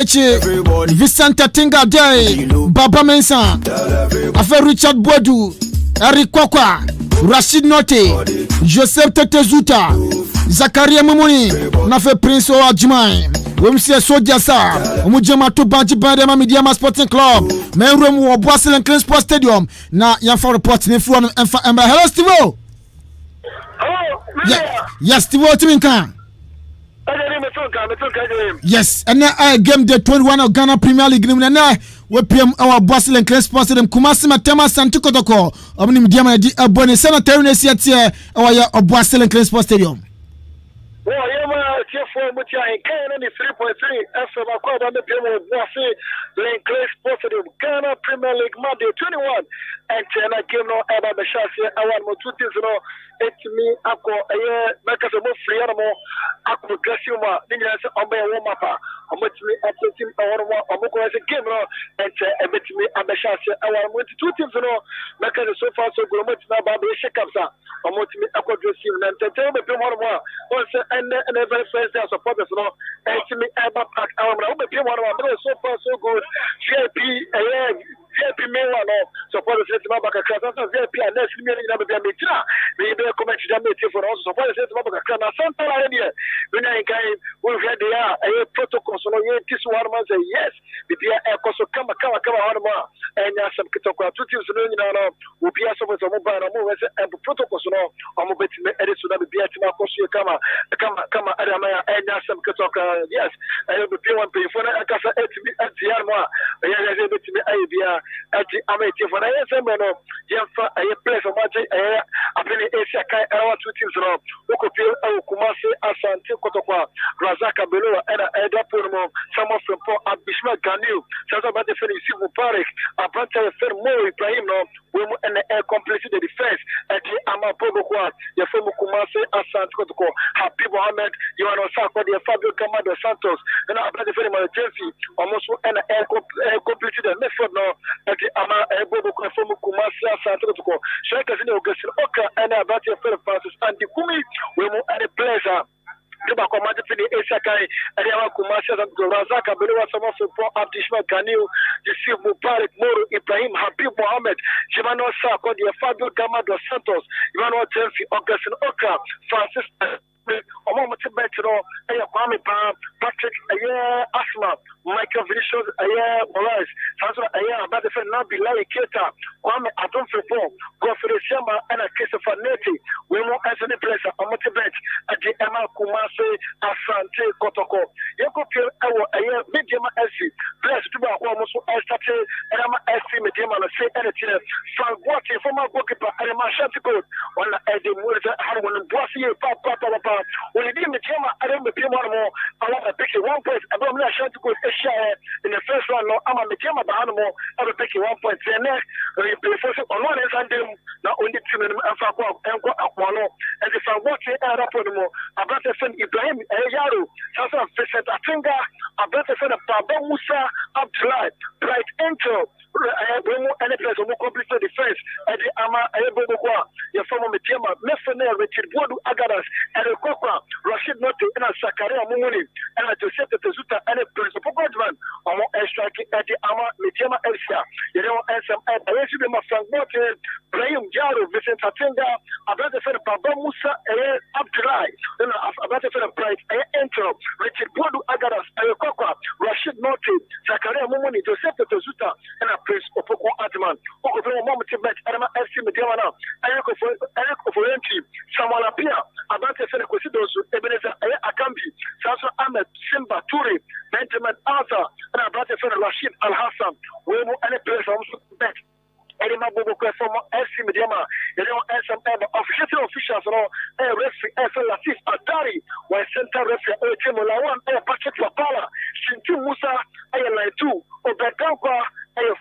Adechi, Vicente Tinga Day, Baba Mensa, Afe Richard Bodu, Eric Kwakwa, Rashid Note, Joseph Tetezuta, Zakaria Mumuni, Nafe Prince Oajimai, Wemsi Sodia Sa, Omujema to Banji Bandema Mediama Sporting Club, Menrum or Bossel and Clean Sports Stadium. Now, Yanfa reporting in front of Emma. Hello, Steve. Hello, yes, Steve Timinkan. Yes, and game day 21 of Ghana Premier League. We PM our Bossel and Clean Sports Stadium. Kumasi Matema Santuko Toko. Omni Mediama di Abone Senator Nesiatia or Bossel and Clean Sports Stadium. Well, for Mutia and Canada 3.3 FM Aqua the Premier Bossy Lane Clay Sports Stadium Ghana Premier League Monday 21 and China game no Aba Bashasi I want more 2 things it's me Aqua because of free animal Aqua Grassima Ninjas Ombe Womapa Omutimi at team or Omoko as a game no and me Abashasi I want more 2 teams because so far so good much now Babu Shekapsa Omutimi Aqua Grassima and Entertainment Pimorma also and very first day supporters no and me Abba Park I want to be one of my so far so good VIP Mewano supporters let me back a class VIP and next meeting in Abia Mitra we be comment to them for us supporters let me back a class Santa Arabia when I can we had the protocol so no this one man say yes the so come on and some kitoko two teams no we be so for mobile no and protocol so no am bet me edit so that be at my course come Adama and some kitoko yes I will be one pay for I can at the arma yeah bet me idea at the Amity for I am no Jemfa a place of magic I've been Asia Kai our 2 teams no Ukopil Kumasi Asante Kotokwa Razaka Beloa and Edapurmo some of them for Abishma Ganu Sasa Bate Feni Sivu Parik Abanta Fermo Ibrahim no and completed the defense at the Amapobokwa the former Kumasi Asante Kotoko Happy Mohammed you are no Sako the Fabio Camado Santos and Abanta Feni Emergency almost and completed the method no at the Ama Boboko from Kumasi Santuko. Shaka in Augustin Oka and Abati Francis and the Kumi will move at a pleasure. Tuba komati fini Asia Kai Ariama Kumasi and Razaka Beloa Sama for Abdishma Ganil, Yusuf Mubarak Moro Ibrahim Habib Mohammed, Jimano Sako, the Fabio Gama dos Santos, Ivano Tensi, Augustin Oka, Francis Omo Metro, Kwame Patrick, Asma, Michael Vinicius, Moraes, Sanso, about the Nabi Larry Keta, Kwame Adon Frepo, Godfrey Shama, and a case of Neti, we won't answer the place on Motivate at the Emma Kumase, Asante Kotoko. Yoko, our Medium SC, blessed to be almost started, and I'm SC Medium and say anything. Frank Water, former goalkeeper, and my shanty code, on the Murder, Harwin, Bossy, Papa. When you didn't I don't be one more. I want to pick 1 point. I don't know to go in the first round. No, I'm a Mediama Bahamo. I will pick 1 point. Then on one end, and them not only team and Fako and Aquano and if I watch it, I put them about to send Ibrahim Yaro, Sasa Vincent Atinga, about to send a Baba Musa Abdullah, Bright Angel, and a place of complete defense at the Ama Ayabogua, your former Mediama, Mefane, Richard Bodu Agadas, and a Kokwa, Rashid Note, and a Sakaria Mumuni, and a Joseph Tezuta, and a principal Godman, or striking at the Ama Mediama Elsia. You know, and some my Frank Bote, Brahim Jaro, Vincent Atinga, about to send Baba Musa, Abdullah, and about to send a Bright Angel, Richard Bodu Agadas, and a Kokwa, Rashid Note, Sakaria Mumuni, Joseph Tezuta, and a Prince Opoko Adman, Okoko Moment to match Adama FC Mediana, Eric Oforenti, Samuel Apia, about to send a Quisidos, Ebenezer Akambi, Sasso Ahmed, Simba Turi, Benjamin Arthur, and about to send Rashid Al Hassan, we will any place also bet. Edema Boboko from FC Mediama, you know, and some official officials, referee Latif Adari, while center referee Timolawan, Patrick Papala, Shintu Musa, line 2, Obedanka,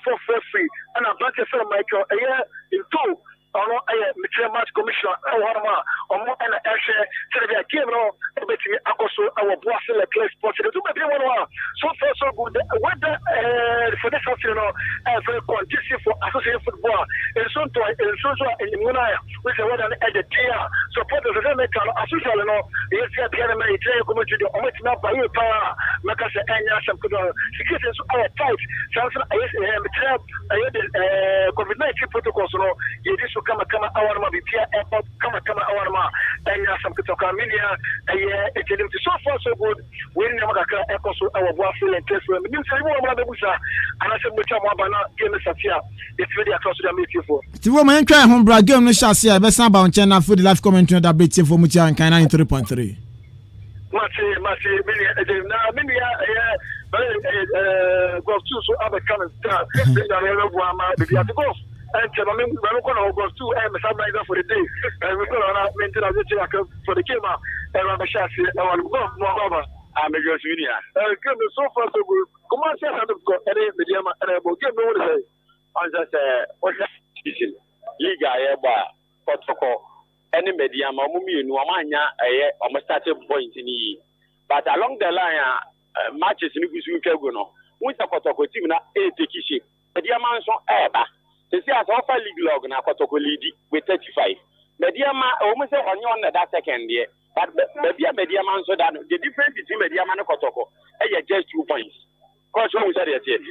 fourth referee, and about to send Michael, in 2. Ono Mitchell Match Commissioner Warma Omo and Ashe Serbia game no betimi akoso our Bossel Clay Sports to be one so so good. Whether for this season, very conducive for associated football. And so to in Munaya, which is whether at the tier support the American association. Yes, the enemy is going to do almost not by your power. Makasa and Yasam could security are tight. Samson, COVID-19 protocols. You just come our Mabipia airport, come our ma, and Yasam Kutoka Media. It's so far so good. We never got our waffle and test room. You say, and I said, game it's really across the meeting for. The woman try home brag game no chassis. I best about channel for the live commentary that beat for Mutia and Kana in 3.3. Golf two so I'm a coming star. Golf. And I'm going to go to M. for the day. And we're going to maintain for the game. And I'm a chassis. I'm a girl junior. So far so good. Come on, say I'm going to media and I will give me what I say. On just what's Liga Eba, protocol, any media, Mamumi, Nuamania, a starting point in E. But along the line, matches in Gusukagono, with a protocol team, a Tikishi, media manson Eba. They say as offer league log na protocol lead with 35. Media man almost on that second year. But media man so that the difference between media man and protocol is just 2 points. Because we said it is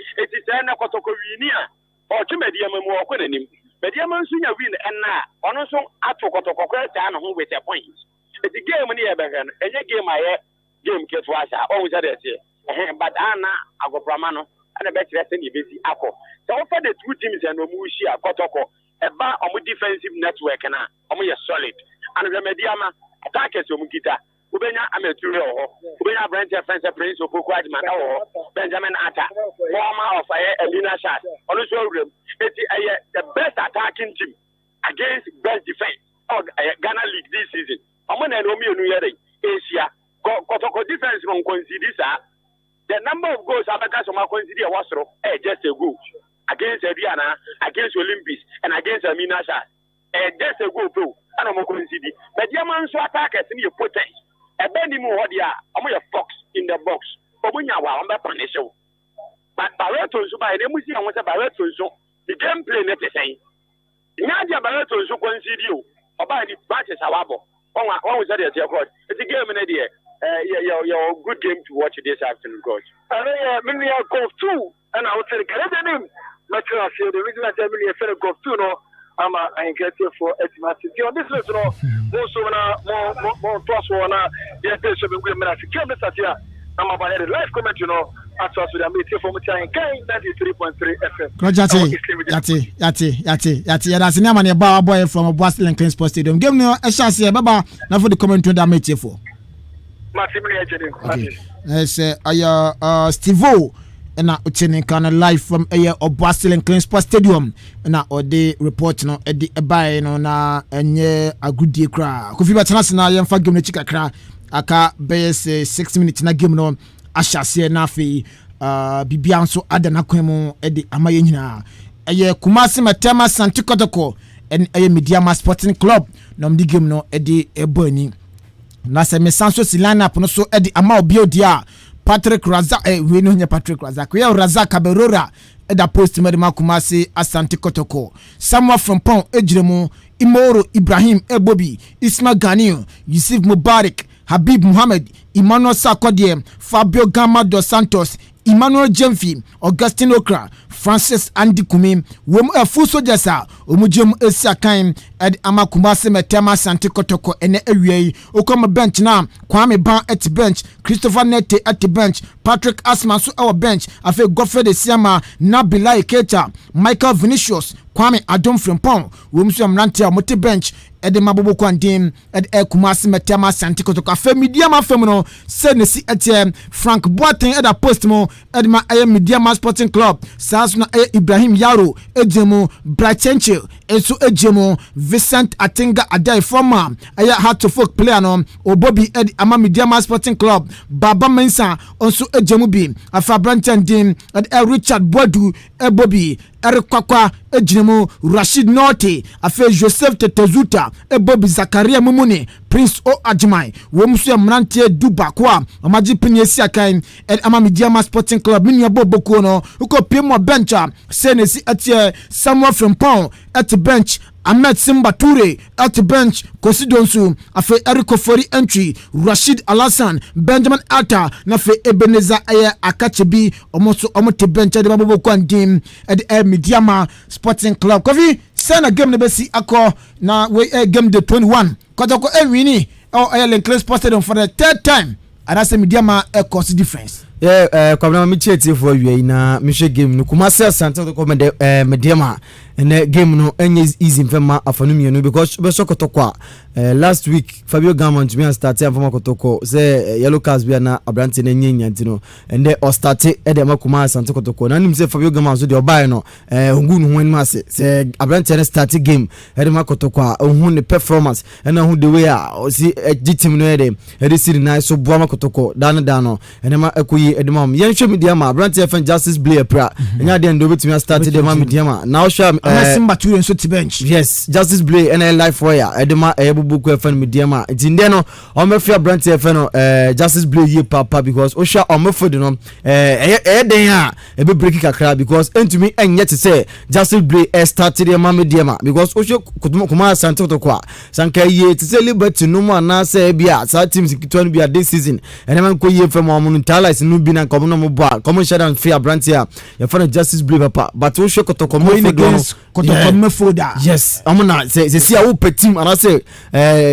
a protocol winia or two media man more than him. Media man soon win and now on also at protocol and home with a point. It's a game in the Ebergan, and a game I game get was always at it. But Anna Agopramano and a better lesson you busy apple. So for the two teams and Mushia protocol, a bar on defensive network and I'm solid. And the mediama attackers of Mukita, Ubena Amaturo, Ubena Brent French Prince of Quadman, Benjamin Atta, former of Elina Shad, also it's the best attacking team against best defense of Ghana League this season. I'm going to Romeo New Year, Asia, Kotoko defense from Considisa. The number of goals Abacas from Considia was just a goal against Diana, against Olympics, and against Amina Shad. Just a goal, too. And I'm going to see but the man so attackers in your potential. A bendy more, I'm a fox in the box. But when you are on the show. But Barreto, so by the Museum was a Barreto, so the gameplay net is saying. Nadia Barreto, so consider you. Or by the batches, however. What was that at your court? It's a game in idea. Your good game to watch this afternoon, coach. And maybe I'll go too. And I would say, can I name? Not sure I see the reason I tell me a fellow go too, no. I get here for estimated. On this listen, more plus one. Yes, there's some good minutes. Kim is here. I'm about the live comment, at us with a meeting for Mutai 93.3 FM. Yati. That's the name of the boy from Boston and Clean Sports Stadium. Give me a chance here, Baba. Now for the comment to that meeting for. Okay. Steve-O. And now Ucheni kind of live from a Boston and Clean Sports Stadium. And now all day report at the buy na a good day cry. Kofi Batana na yam fa game chika kra aka base 6 minutes na game no ashase na fi bibia nso adana kwemu e de amaye nyina. Kumasi Matema Santi Kotoko and Mediama Sporting Club no mdi game no e de ebani. Na se mesanso silana pono so e de ama obi odia Patrick Razak we no nya Patrick Razak we Razak Aberora da post Medema Kumasi Asante Kotoko Samuel from Pon Ejremu Imoro Ibrahim Ebobi Ismail Ganiu Yusuf Mubarak Habib Muhammad Emmanuel Sarkodie Fabio Gama dos Santos Emmanuel Jemfi Augustine Okra Francis Andy Kumim wom full soldiers omujum esiakan ed amakumase Metema Santi Kotoko ene awie okoma bench na Kwame Ban at bench Christopher Nete at bench Patrick Asman so our bench afi Godfrey Siama Nabila Keita Michael Vinicius Kwame Adom Frimpong wom so amrante amote bench ed mabobo kwandem ed Kumase Metema Santi Kotoko afi Mediama Femuno senesi etie Frank Boateng ed post mo edma Mediama Sporting Club Sasuna Ibrahim Yaro Ejemu Brachenche enso ejemo Vincent Atinga Adai former aya Heart of Folk player no Obobi Ed ama Mediama Sporting Club Baba Mensah enso ejemo bi afa Branton Dim Richard Boadu Ebobi Eric Kwakwa ejinemu Rashid Norte afa Joseph Tetezuta Ebobi Zakaria Mumuni Prince O Ajimai wo muso ya mrantie duba kwa amaji pinesi akan ama Mediama Sporting Club minia boboko no uko pimo bencha senesi atie Samuel Frimpong at bench Ahmed Simba Toure at bench Kosidonsu afe Eric Fori entry Rashid Alassan Benjamin Atta na fe Ebenezer Aye Akachebi omoso omote bench de baboko andim at Mediama Sporting Club Kofi send a game ne besi akọ na we game the 21 Kotoko wini Lenkley Sports Stadium for the third time and that's a Mediama cost difference. Kwabena mi cheti for you na mi she game no Kumasi Asante ko Mediama and game no enye easy mfema afanu mienu because be sokotokwa last week Fabio Gamont me start mfema kotoko say yellow cards be na Abrante na nyenya ntino and they start e de makuma Asante kotoko na nim say Fabio Gamont so de obai no hungu no hwan ma say Abrante na start game e de makotokwa ohun ne performance and hu the way a si team no e de siri na so boa makotoko dano and ma ekoyi edemam yenhwe Mediama Abrante fan Justice Blair pra nya de ndo betumi start de ma Mediama now sure Simba Toure so to bench. Yes, Justice Blair and life wire edema ebubuku fan Mediama tinde no o me fia Abrante fan no Justice Blair ye papa because o sha o me fodi no den a e be break kakra because entumi enye te say Justice Blair start de ma Mediama because o sha kuma Asante to kwa sanka ye te say Liberty no mo na say bia sa teams kitwan bia this season and man ko ye fam mo ntalize no bi na komo no mo boa komo shadan fia Abrante a ye fan Justice Blair papa but o sha kotoko mo Foda. Yes, amuna say see a whoop team and I say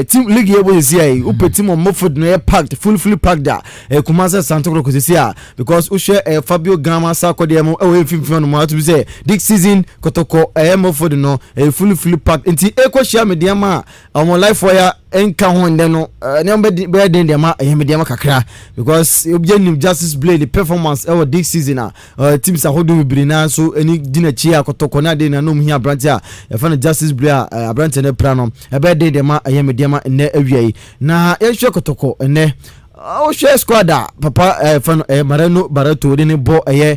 team league able to see whoop team on Moford no packed fully packed that Kumasi Asante ko see because we share Fabio Gama Sako de mo e fimfim no mo to say this season kotoko Moford no fully packed nti e share Mediama on life wire enka ho ndɛ no number be den de ma Mediama kakra because objenim Justice Blair the performance our this season teams ahodo bibiri so any dinachi akotoko na de na no mu Abrante a yefana Justice Blair Abrante ne pra no ebe de ma Mediama ne awiai na yehwe kotoko ne o share squad papa fan Marano Barato de ne bo ne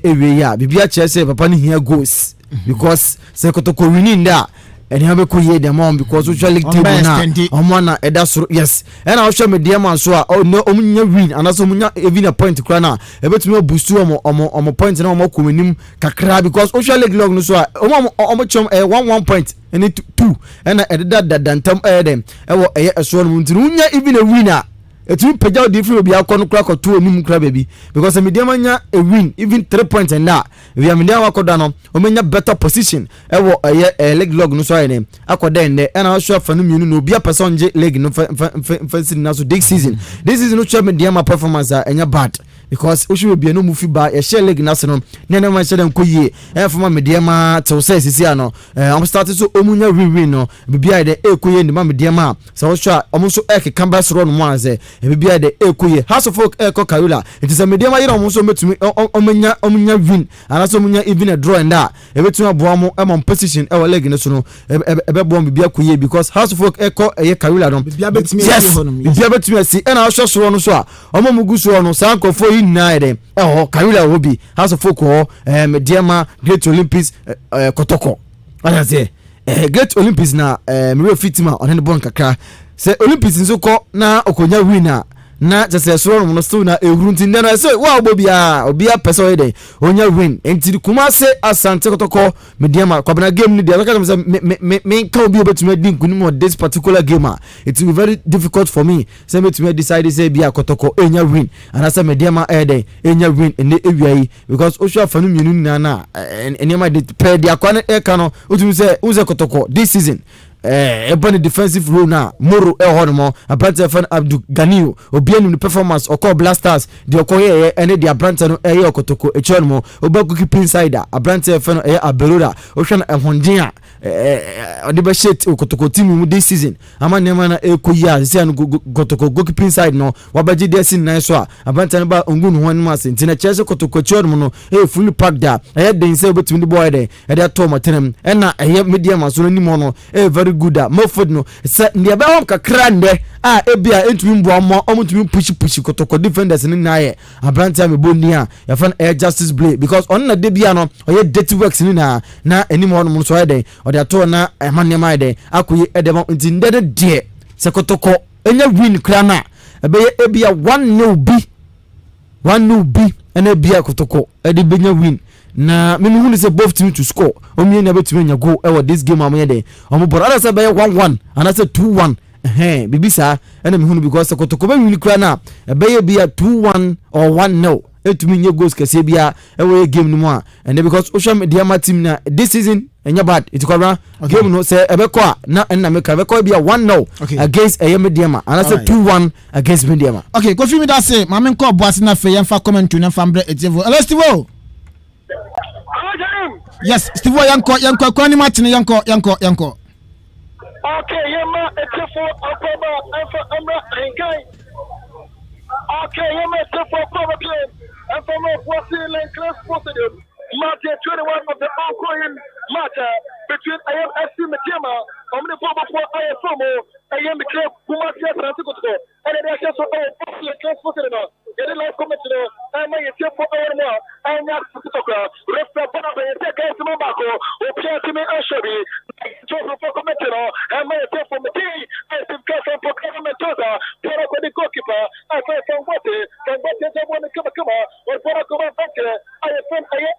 awiai a bibia che say papa ne hia goals because say kotoko winning da and have ko ye dem on because we league table na omona edasoro yes and I show Mediama so no omunya win and also omunya even a point kra na e betumi boost omo point na omo kominim kakra because we league log no so omo chom 1 point and 2 and that dantam dem e wo so no unya even a winner etu pejao different obi akọ kra ko to onim kra baby because Mediama nya a win even 3 points and that we are Mediama akoda no o menya better position e wo leg log no so ene akoda ende and I sure fanu mienu no obi person je leg no fancy na so this season no sure Mediama performance enya bad because o should be no move ba e share leg na so no nene man share dem koyie e fama Mediama to say sisi ano am start so omunya win no bibia de ekoye ni ma Mediama so o sure omo so ekamba so no mo aze bibia de ekoye House of Folk eko Karula it is a Mediama yira omo so metumi omunya win and so omunya even a draw and that e betumi aboa mo e mon position e leg no so no e bo bibia koye because House of Folk eko Karula no bibia betumi asi e na so so no so a omo mugu so no sankofo United Karula Obi House of Folk Mediama Great Olympics kotoko what say Great Olympics na me fitima on the bon kakra say Olympics nso ko na okonya winner na just so no so na ehurunti na say wa obia person we dey onya win enti Kumasi Asante kotoko Mediama kwabena game ni dey like say me can be able to make nkunu this particular game it will be very difficult for me say me to decide say bia kotoko enya win and say Mediama enya win in the area because osho afanu mienu na enema dey pair dia kwa na e ka no otumi say uze kotoko this season ebony defensive role na Moro Hormo abrante fan Abdul Ganio obianu ni performance oko Blasters de okoye ene de abrante no okotoko echonmo obaku keep insider abrante fan Abelora ohwe na ehondin odi be shit okotoko team mu this season ama nema na ekoya se an gotoko goalkeeping side no wabaji de sin nan so abrante no ba ngunu ho anuma senti na chese kotoko echonmo no fully packed da den se obetumi de boy de de to motenem na medium aso ni mo no very good Moford no se ndia be hom kakra nde ebia entumi mbo amo omutumi push kotoko defenders ni na ye abrante ameboni a ya fan justice play because on na de bia no oye dirty works ni na anymore no so de ode ato na manema de akoyi edema ntinde de se kotoko enya win kra na ebeye ebia 1-0 bi ena bia kotoko ede benya win na me hu say both team to score omie na betumi nya goal e this game amye de omo bora ala say be 1-1 and say 2-1 bibisa ena me hu because kotoko be win kra na be bia 2-1 or 1-0 etumi nya goals kase bia e we game no a and because ocean diama team na this season enya bad it kwara game no say ebekọ na enna meka ebekọ bia 1-0 against Ayemediama and say 2-1 against Mediama. Okay, go me that say mama nko boase na fe yemfa comment to na fambre etevo hello Steve. Yes, Steve yanko kwani match ni yanko. Okay, yema etefo akoba afa amra engai. Okay, yema etefo akoba play. Afa mo kwasi Lenclass positive. Match 21 of the ongoing match between IMFC Mediama, Omni Bobo IFMO, IM Club Kumasi Francisco, and the access of Lenclass positive. Get a live comment to I may take for all more. I am not photograph. Refer Papa and take a Mabako, or Pierre to me Ashabi. For commenting, I may take for me. I think for procurement toza. Para the goalkeeper. I say from what can what is one come or para come back. I am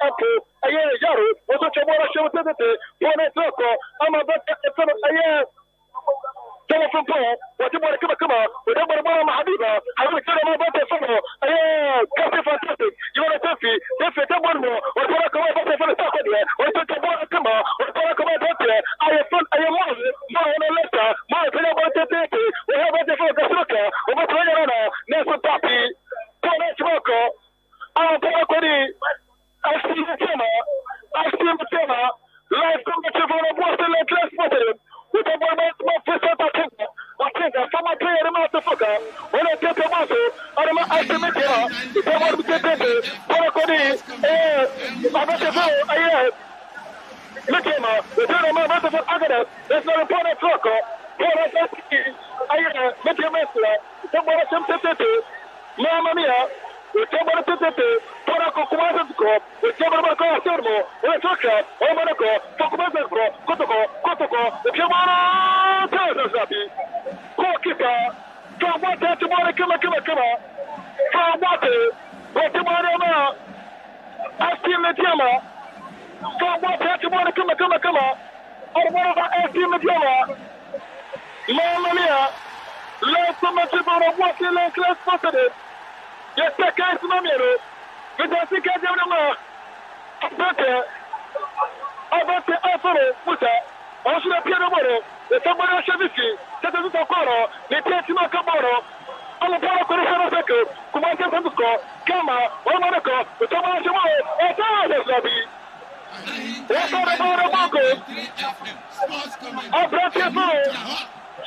Apple. I am Yaru. Also, Chamora show to the Pone Toko. I'm a better. I am. Telephone call, what you want to come on, whatever Habiba, I will tell them about the phone. Coffee fantastic, you want a coffee, if it's one more, or what I come about the phone, or to come on, or to come about there. I have fun, I am one, more on a letter, more than about the baby, we have the phone, the soccer, or what's going on, Nelson Papi, Paul Smoko, I'm Paul I see the tema, live commentary for the Boston Lenclass positive. With the moment, my first I think some player in the Master when I get the muscle, I submit here. If I want to get it, Poraconi, I'm not sure. Look him up. The gentleman of Agada, there's not a point of Floco. I met your master. Somebody tempted. Mamma mia. Somebody tempted. Poraco Kumasko, with Somabako Sermo, or Toka, or Monaco, Tokumasko, Kotoko, the Chamara, Tazapi, goalkeeper, from water to Monaco, from water, but tomorrow, I still let Yama, from water to Monaco, or whatever I still let Yama, Mamma mia, let somebody for water Lenclass positive. Yes, that guy's numero. But I think I don't know. About the Alfaro, Musa, I should appear the water. The somebody Shavisi, that is a quarter, they take him a caboro. On the power of the second, Kumaka Francisco, Kama, or Monaco, the Tomás Jamal, or Thomas Labi. What about a Marco? I brought your phone.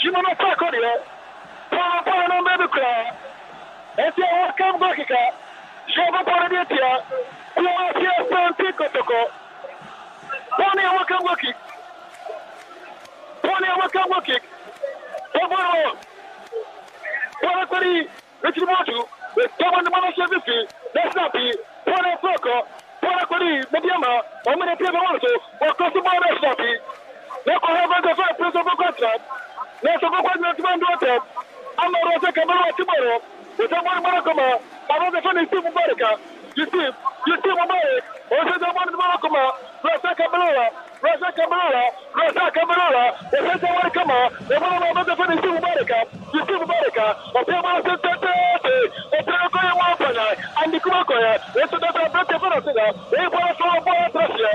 Shimano Sakodia, Pano Medica, and the outcome Gokika. Jova Paradia, Kuasia Santico Toko, Pony Wakawaki, Pablo, Parakari, Richard Motu, with Toman Manashavisi, that's not be, Pony Floko, Parakari, Mediama, or many people also, or Cosimo Nasapi. Now I have the first principal contract. Let's go back to my daughter. I'm not going to come out tomorrow. With someone Maracoma, I want the funny Steve Barrica. You see Mubarak, or the one Maracoma, Rasa Cabrera, the Santa Maracoma, the one of the funny Steve Barrica, you see Barrica, or Pamela Santa, or Paracoya Wapana, and the Kumakoya, it's another better for us. They want to follow Russia.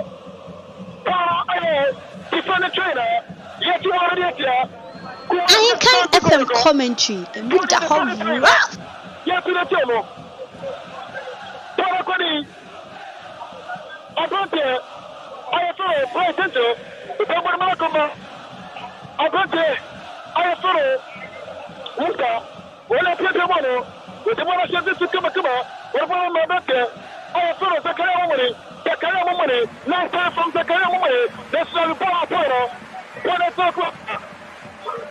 Defend the trainer, yet you already Ain't FM commentary. The move the whole rough. Yes, in the table. Parakoni. I don't care. I follow. Pay attention. The Papa Malcolm. I don't care. I follow. Wuta. When I play the one, with the one I said this to come. What about my doctor? I follow Zakaria money. Zakaria money. Now time from Zakaria money. That's not the power. What I talk about.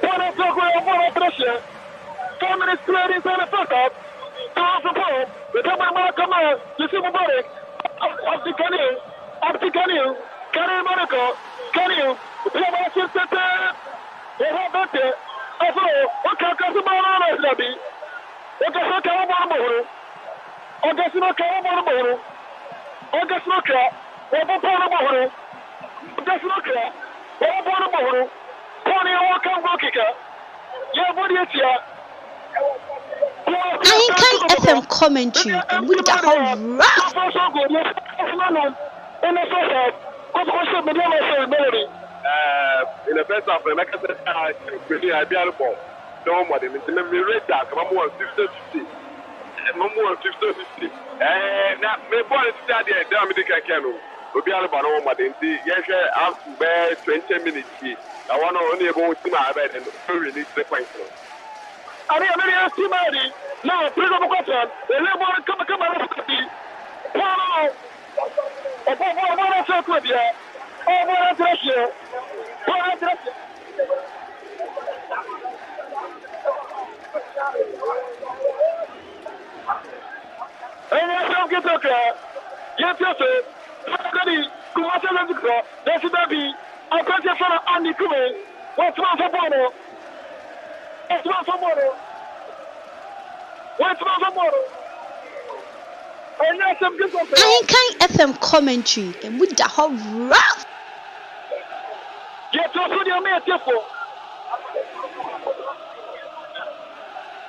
What I talk about. What I pressure. 4 minutes clear inside the first half. Towards the ball. The Papa Malcolm. You see Mubarak. Abdikaniu, Kari Monaco, Kaniu, Playboy Center, they have that there. Also, what can Casamara be? What does not come on board? Or does not come on board? Or does not care? What about Bono? Does not care? What about Bono? Pony or come kicker. Yeah, what is here? Ain't FM commentary. The move the whole rough. In the first half, in the first half, like I said, I be able to don't want him. We read that. I'm more 50-50. I'm more 50-50. Now, my boy is studying. I'm going to get we'll be able to know what they see. Yes, I have to bear 20 minutes. I want to only go to my bed and release the point. I mean, I'm very estimate. Now, please, I'm going to the level come on. Oh, what talk with you? Oh, what address you? What address you? And I don't get okay. Yes, yes, come on, that's it, baby. I'll cut you from Andy Kume. What's one for Bono? What's one for Bono? What's one for Bono? Ain't FM commentary. The move the whole rough. Get to your mate, therefore.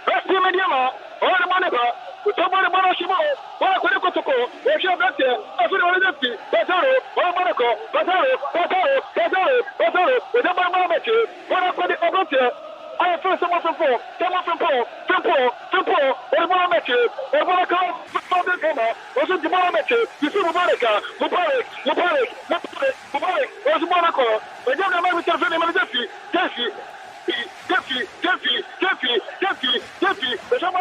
Best team in Yama, all the money, somebody Monoshimo, or Kodakotoko, or Shabata, Afro, Bataro, or Monaco, Bataro, with a Mamachi, what I put it over there. I have first someone from Paul, or Monaco, or Monaco, also the Monaco, you see Mubarak, or Monaco, but then I'm going to tell him, Jeffy, the Shama,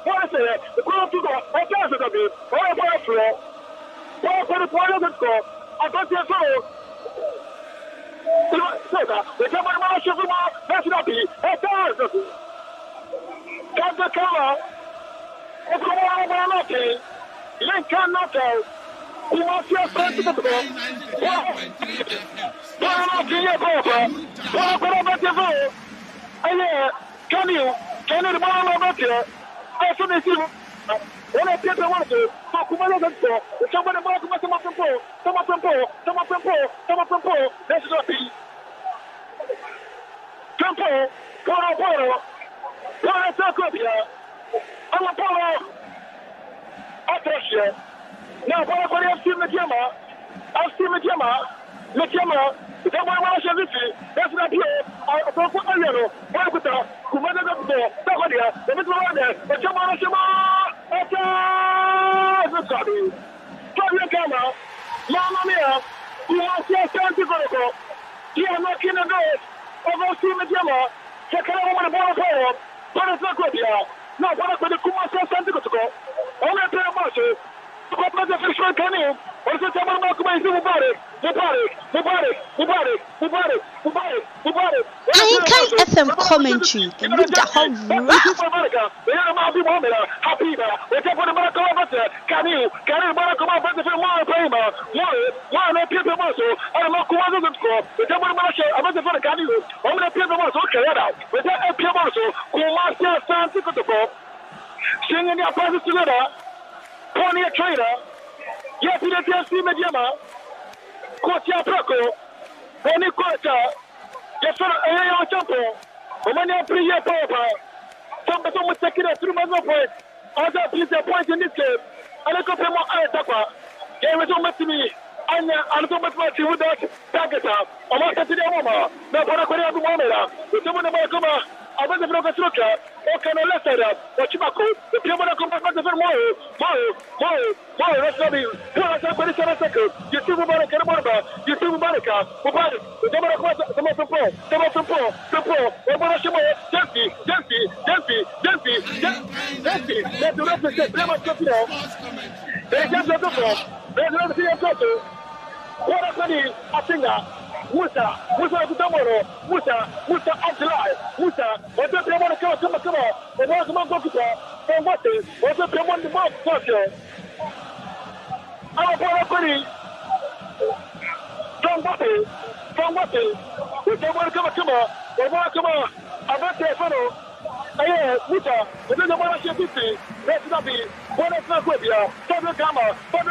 what is it? The crowd to go, I can't say that, I got your soul. The camera should be more, that's not be, got the color, it's all nothing, Lincoln Knockout, who wants your friend to the book. Can you the ball over here? I saw this. When I get the water, so Kumalo doesn't go. Somebody more to come up from Paul, that's not be. Tempo, Polo, I'm a Polo. I trust you. Now, what I've seen Metiama, if I want to visit, that's not here. I don't put a yellow. Why would I? Kumada the door, Tahodia, the middle of there, the Chamana Shama, Tony Kama, Mamma Mia, who wants your son to go. You are not in the door. Over see Metiama, Sakara with the ball forward, but it's not good here. No, but with the Kumasa Santiago to go. Only a player marches. What the fish one coming? What is the time about Mubarak? Ain't FM commentary. The move the whole rough. Singing your passes together. Pony a trader. Yes, he didn't see Mediama. Coach Yaprako. Pony Quata. Yes, sir, a champion. When you pre your power. Somebody was taking it through my point. Other please a point in this game. I look up him on Aretapa. Game is almost to me. anya anatomat ma ti wuda targeta o ma ta ti de mama na para ko ya du mama o temo na ba kama abanda pro kasroka o kana lesera o chimako o temo na koma ta fer mo rasabi para ta ko sara saka yusufu baraka na barba yusufu baraka o ba o temo na koma temo tempo o bara shimo janti le do na se prema skopino e janto to le do na se What happened? Atinga, Musa Kutamoro, Musa Abdullah, Musa, what the Pemon come, and was among Gokuta, and what was the Pemon the Mark Social. Our Bonapari, from what we don't want to come, or Markama, about the fellow. Musa, the little one of 50, let's not be one of Nagoya, Fabio Gama. What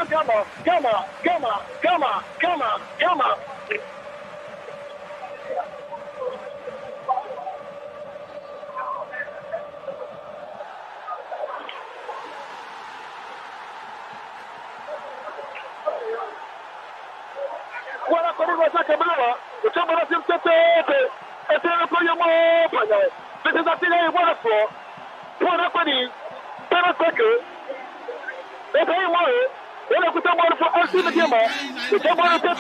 I call it was a camera, the chamber of him to a telephone. This is a thing I want for. What happened? Penasco. They pay more. When I put someone for Alcina Gama, the chamber of the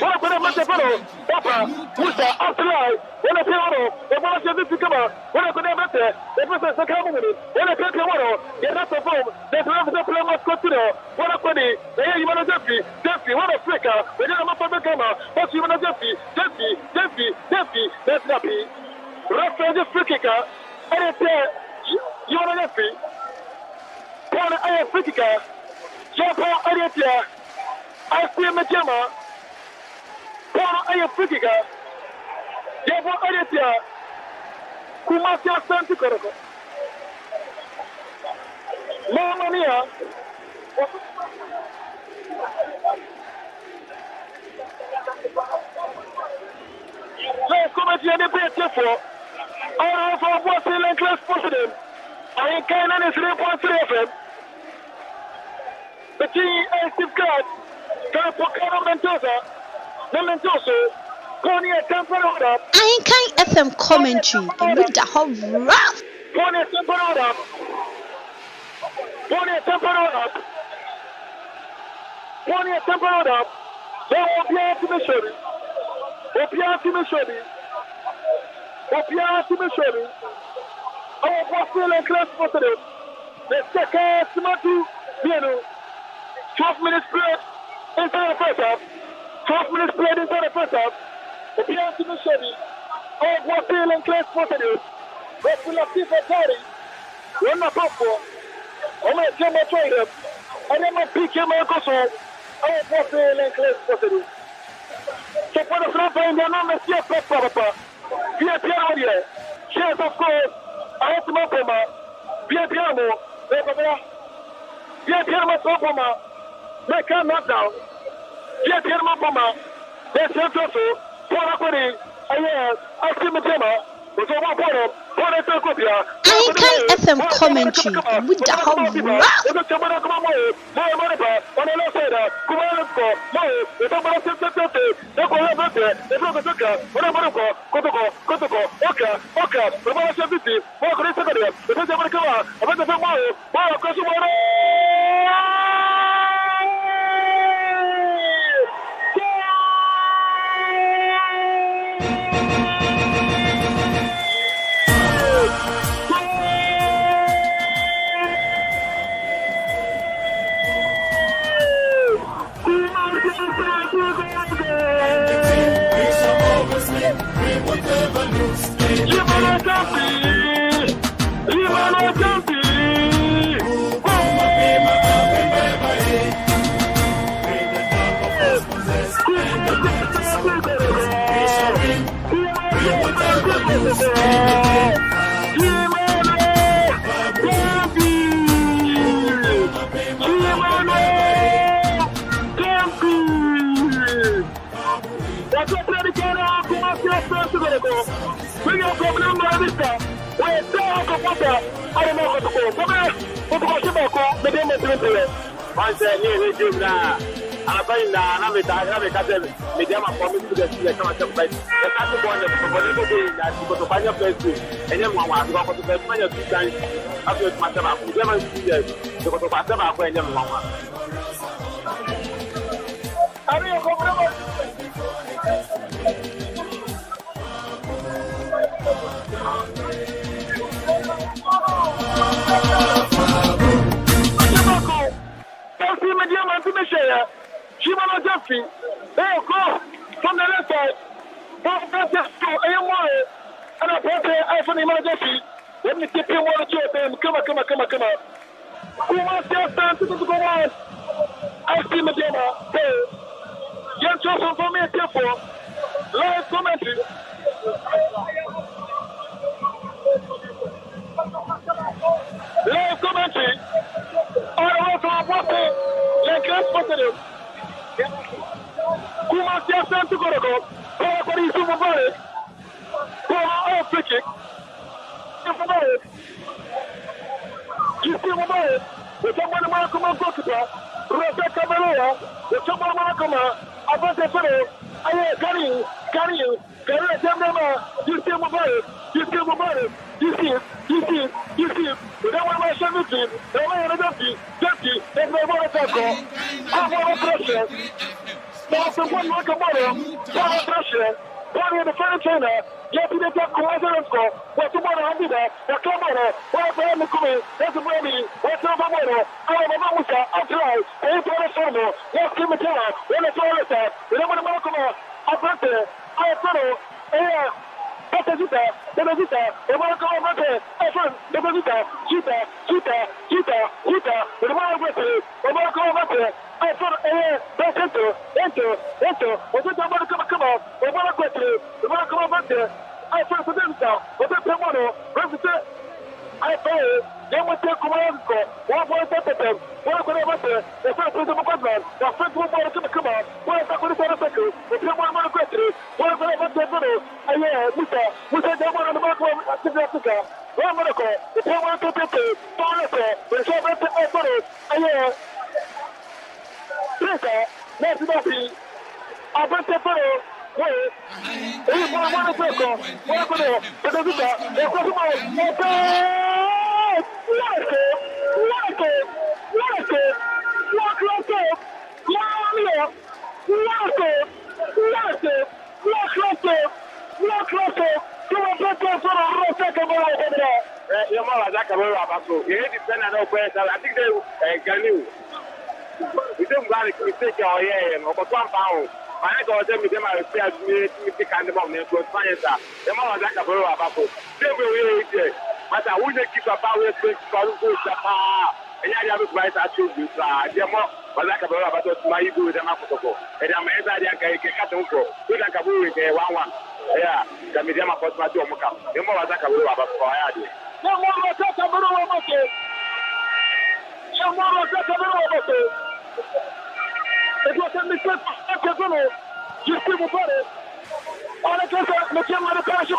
what I put a master fellow, Papa, Musa, Abdullah, when I pay auto, the one of the Gama, when I put a matter, the person is coming. When I pay tomorrow, you're not the phone, there's another plan of Cotino. What I put it, they are even a Jeffy, what a flicker, we didn't have a Gama, but you want a Jeffy, that's not me. Rafa the free kicker, and you want a Jeffy. Paul a free kicker, Jean-Paul Ariatia, I see Majama, Paul a free kicker, Jean-Paul Ariatia, Kumasia Santicorco, Mamma Mia. Let's come at the better for. I have what's in the class positive. I ain't kind of 3.3 FM. The team active card. Carapocano Mendoza, Pony a temporada. I ain't kind FM commentary. With the whole rough. Pony a temporada. They will be able to show you. Our Boston and class for today. The second Matu, 12 minutes played inside the first half. 12 minutes played inside the first half. The Pianti Micheli. Our Boston and class for today. But we'll have people party. We're not up for. I'm going to jump my trader. And then my PK Marcos. Our Boston and class for today. So for the front line, they're not Monsieur Papa. Pierre Pierre, yes, of course. I have to make Poma. Pierre Pierre, Pierre Pierre Poma. They can't knock down. Pierre Pierre Poma. They sent us to Pona. I see Matema. I can FM commentary with the whole I said, Anabai na me ka tell me dem promise to the see come at by. The tattoo born the for the that you go to find your place and then one go to the find your two times after it matter of them see you go to pass ba ko and then one. Are you comfortable? Shimano Jeffy, there you go from the left side. Don't press more. And I press iPhone Jeffy. Let me keep him one or them. Come on. Who wants to stand to go on? I see Medina. Hey, young Joseph for me, careful. Live commentary. All the way from Boston. Like that's positive. Kuma siasa tu koroko, kwa hiyo sumabare, kwa Afrika, sumabare, sumabare, utamwona mwana kama gokipa, Rosa Cabrera, utamwona mwana kama Abate Fere, aye Kari, jamama, sumabare, utamwona mwana shamiti, utamwona Jati, utamwona Tako, kwa pressure. That's the one like a mother, power pressure, body in the trainer, get to the top commanders go, what's the mother on that, the camera, what's the other coming, that's the baby, what's the other mother, I have a mamusa, I'm dry, they put a solo, what's the material, when it's all that, we don't want to welcome her, I'm better, I follow, Deposita, the Marco Mate, Evan, Deposita, Chita, the Marco Mate, I thought, enter, was it the Marco come out, the Marco Mate, I thought the Delta, was it the Mono, President, I pay, then we take Comanco, one point at them, one could have the first of the Quadran, the first one to come out, one of the second, the one question, one of the we said that one on the Marco Africa, one Monaco, the Power to Pepe, Tonete, the Soviet Opera, Pisa, Nazi, Abate Fero, wait, one circle, one could have, the Vita, the I think they Ganu. We don't got a mistake or or £1. I got them with them. I said, me kind of money to science. The more like a borough about they will wait. But I wouldn't keep a power to and I have a price at you. The more like a borough about my ego with them. And I'm a cat uncle. We like a movie 1-1. Yeah, the medium of my dome. The more like a borough about fire. No more like a borough about it. It was a mistake. You still got it. All I can say, the team on the parachute.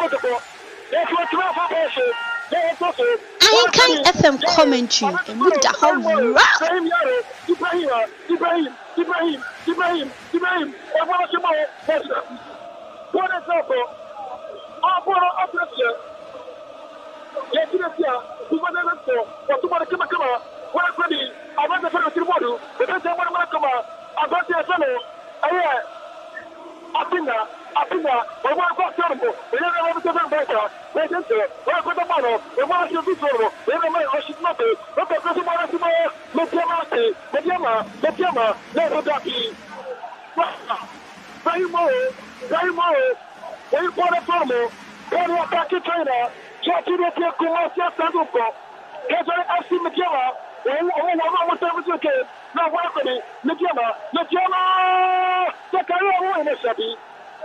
That's what you have for Anchor FM commentary. The mood that how Ibrahim. One example. What a pretty, I want to put a model, the best I want to come out. I got the fellow, Apina, we want to go terrible, we never want to go better, we didn't do it, we're going to model, we want to be terrible, we never mind, I should not be, look at the Mati, Mediama, never Daki. Very more, we want to follow, very attacking trainer, just to the Kumasia Sanduko, get I see Mediama. Now, welcome, Mediama, the career winner, Sabi,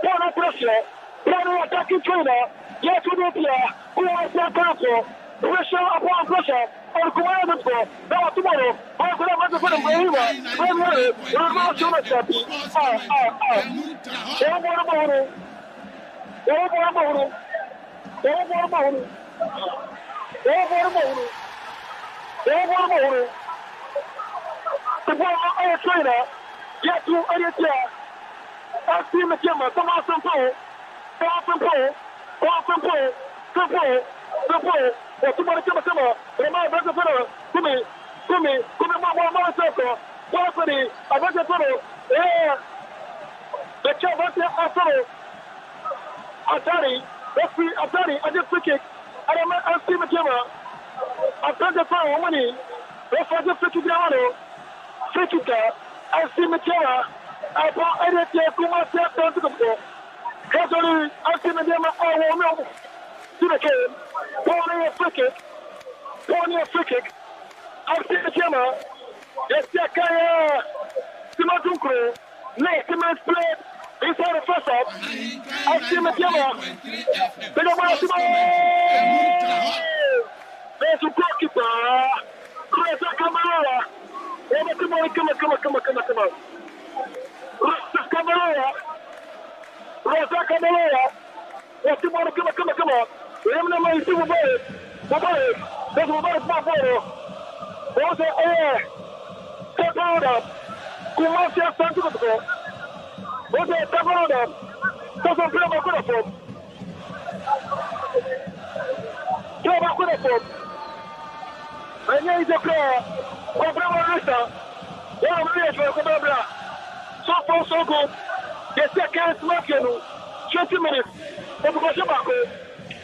one pressure, one attacking trainer, yes, we do here, who has that council, pressure upon pressure, or commanders go, now tomorrow, I'm going to have to put him where we're going to show us, Sabi, the former trainer, Yet you are here. I see the camera. Come on, some pole. Somebody come on. Remind me, come me. More circle. Property. I want to follow. Yeah. The chamber, Atari. Let's see, Atari. I just free kick. I see the camera. I turned the phone money. Let's just free kick down. Free kicker. I see the camera. I bought anything. Come on, step down to the floor. Gradually, I see the camera. I will know. To the game. Pony a free kick. I see the camera. Yes, Yakaya. Simadunkro. Next man played. Inside the first half. I see the camera. There's a goalkeeper. Rosa Camarera. Come on. Rosa Camarera. Come on. Remember my super boy. There's a boy. What's the air? Step out. Come on, step down to the floor. What's the step out? Doesn't play my good form. Play my good form. And here is a player. So far, so good. The second is not 20 minutes.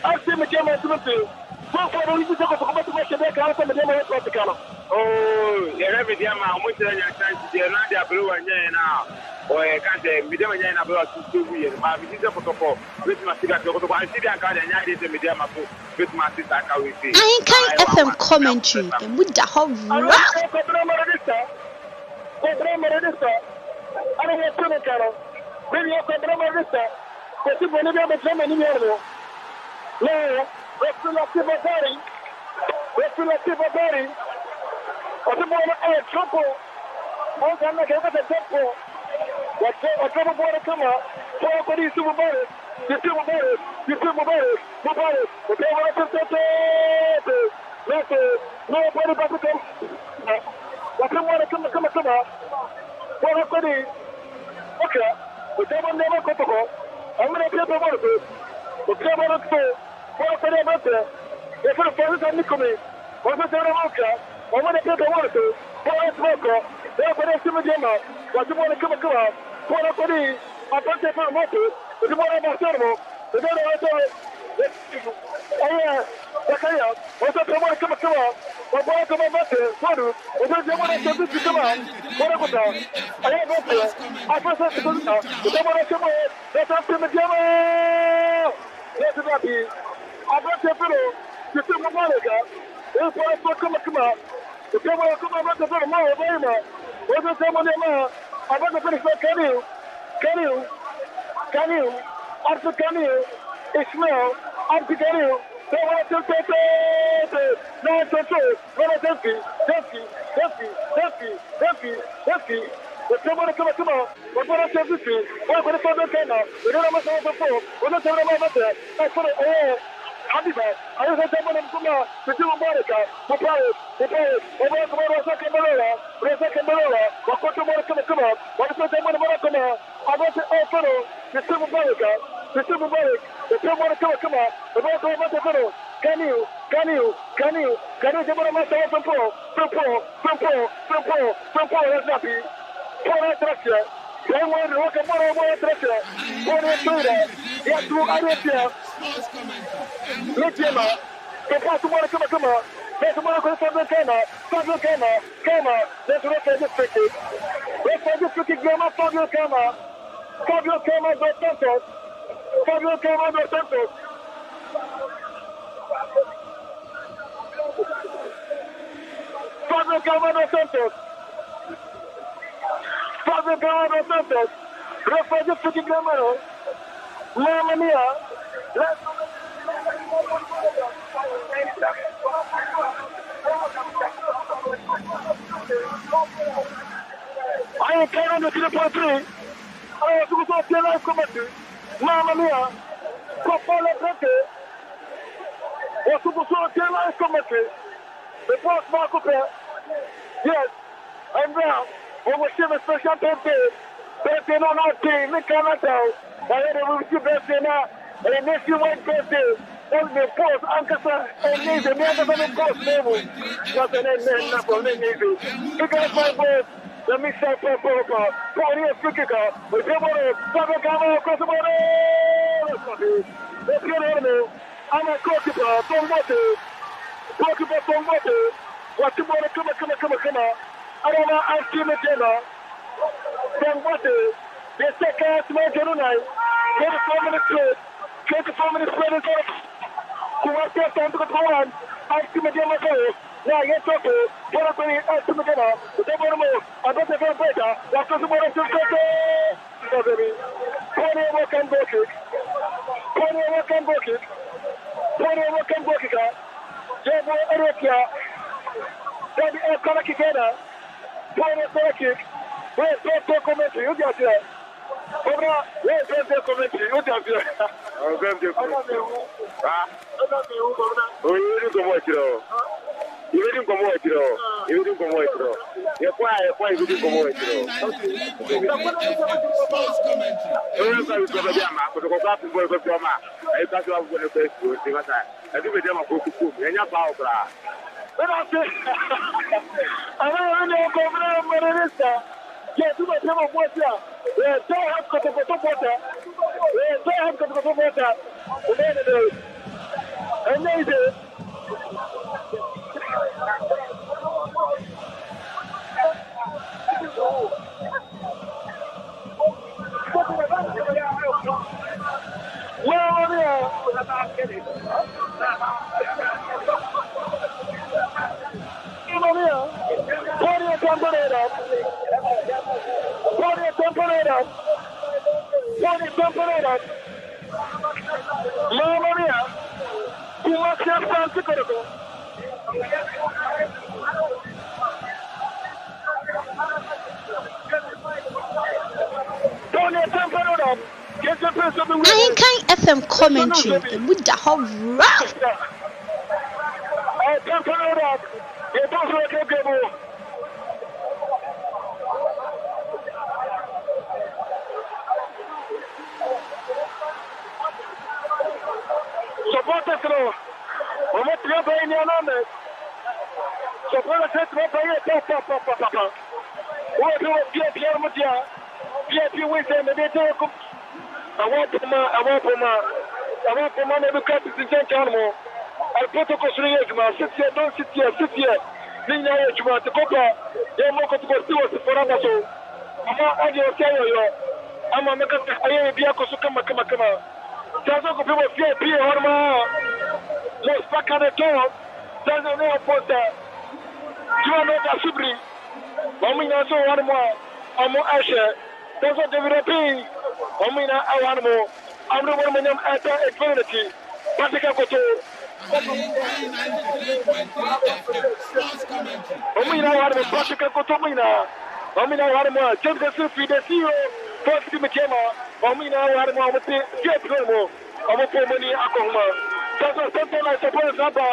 I see the game to the field. So far, we need to talk about the match. They can't come to the game. Oh, yeah, every day, I'm going to chance to Nadia Blue and now. Or I can't say, we don't know about 2 years. My visitor protocol with my cigar. I see that card and I did the media with my sister. I can't FM commentary. And with the whole rock. I don't have to channel. Maybe you can drama this. But if you never have a drama in the no, let's feel like a body. What's the more trouble? How can I get a temple? What's a trouble for the camera? For the super body. The super body. Okay, nobody but to come. What's the one come out? Okay, but they will never go. I'm going to play the water. But they will not go. What for the matter? If the first time you come in, what's the water? I'm going to play the water. What smoker? Therefore, they see the game out. What you want to come out? What for the I don't take my motor. But you want to have a servo. The other one. Oh, yeah. Okay, what's the one come out? What want to come out? What do? What do you want to come out? What about that? I have no fear. I first have to do that. But I want to come out. Let's have to the game. Let's not be. I got the fellow. You see my manager. If I come out. The people will come out to the more. What's the same on the man? I want to finish my Can you? After can you? Ishmael. After can you? They want to take it. No, it's okay. Dempsey. The people come out. What I said this is, what I said this now. We don't have a phone. We're not talking about that. That's what I just said when I'm coming out. The two Monica. The Paris. Rosa Camarera. What could you want to come out? What is the one about come out? I want to follow the Super Monica. The Super Monica. The two want to come out. The one to the fellow. Can you get one of my thoughts from Paul? Let's not be. Paul Attraction. They want to look at more Attraction. Paul Attraction. Yes, you are here. Let's get out. The pass to want to come out. Let's want to go to the camera. Let's look at this tricky. Let's at this tricky camera. Fabio Camera dos Santos. Fabio Camera dos Santos. Referee just tricky camera. Mamma mia. I ain't carrying the 3.3. I have to go to the live commentary. Mamma mia. Coppola Prete. What's the live commentary? The boss Marco Père. Yes. I'm down. On va suivre spécial birthday non team, mais Canada. D'ailleurs, vous aussi birthday là, et nationwide birthday. On me pose en casa, et les amis de me pose même. Ça c'est un pour les navy. Tu peux pas voir le mixeur pour rien expliquer quoi. Mais c'est bon, ça va comment quoi c'est bon. Le piano, I'm a goalkeeper, don't want to. Goalkeeper, don't want to. What you want to come on. I don't know, I'll see the dinner. Don't want to. They say, can't make it tonight. 24 minutes straight. 24 minutes straight. Who wants to time to go on? I'll see the dinner go. Now, yes, okay. What I'm going to ask the dinner. They want to move. I bet they're going to better. That's what you want to do. So, baby. Pony work and go kick. Pony work and go kick. Pony work and go kick. Jabo Erekia. Then the color kick. Pony work kick. Where's the commentary? You got here. Where's the commentary? You got here. I'm going to go. Oh, you didn't go watch it all. You didn't go watch it all. You didn't go watch it all. You're quiet. Why you didn't go watch it all? Sports commentary. I'm going to go to the map. I'm going to go to the map. I'm going to go to the map. I think we're going to go to the map. I'm going to go to the map. Yeah, do my job of water. Yeah, don't have to go to water. Yeah, don't have to go to water. And then it. Ain't FM commentary. The Buddha how rough. I want to never cut the animal. I put a consideration. Sit here. Nina, you want to go back. You're more to go to us for another. I'm not arguing. I'm a make a vehicle to come. Doesn't go people fear Horma. Let's back on the door. Doesn't know what that. You are not a Subri. I'm not so one more. I'm more Asher. Doesn't develop. Omina Awanamo, I'm the woman at Infinity. Patrick Koto. Omina Wanamo, Patrick Kotomina. Omina Wanamo, James Sufi, the CEO, First Timotema. Omina Wanamo, with the Jet Promo. I'm a poor money Akoma. That's something I suppose Naba,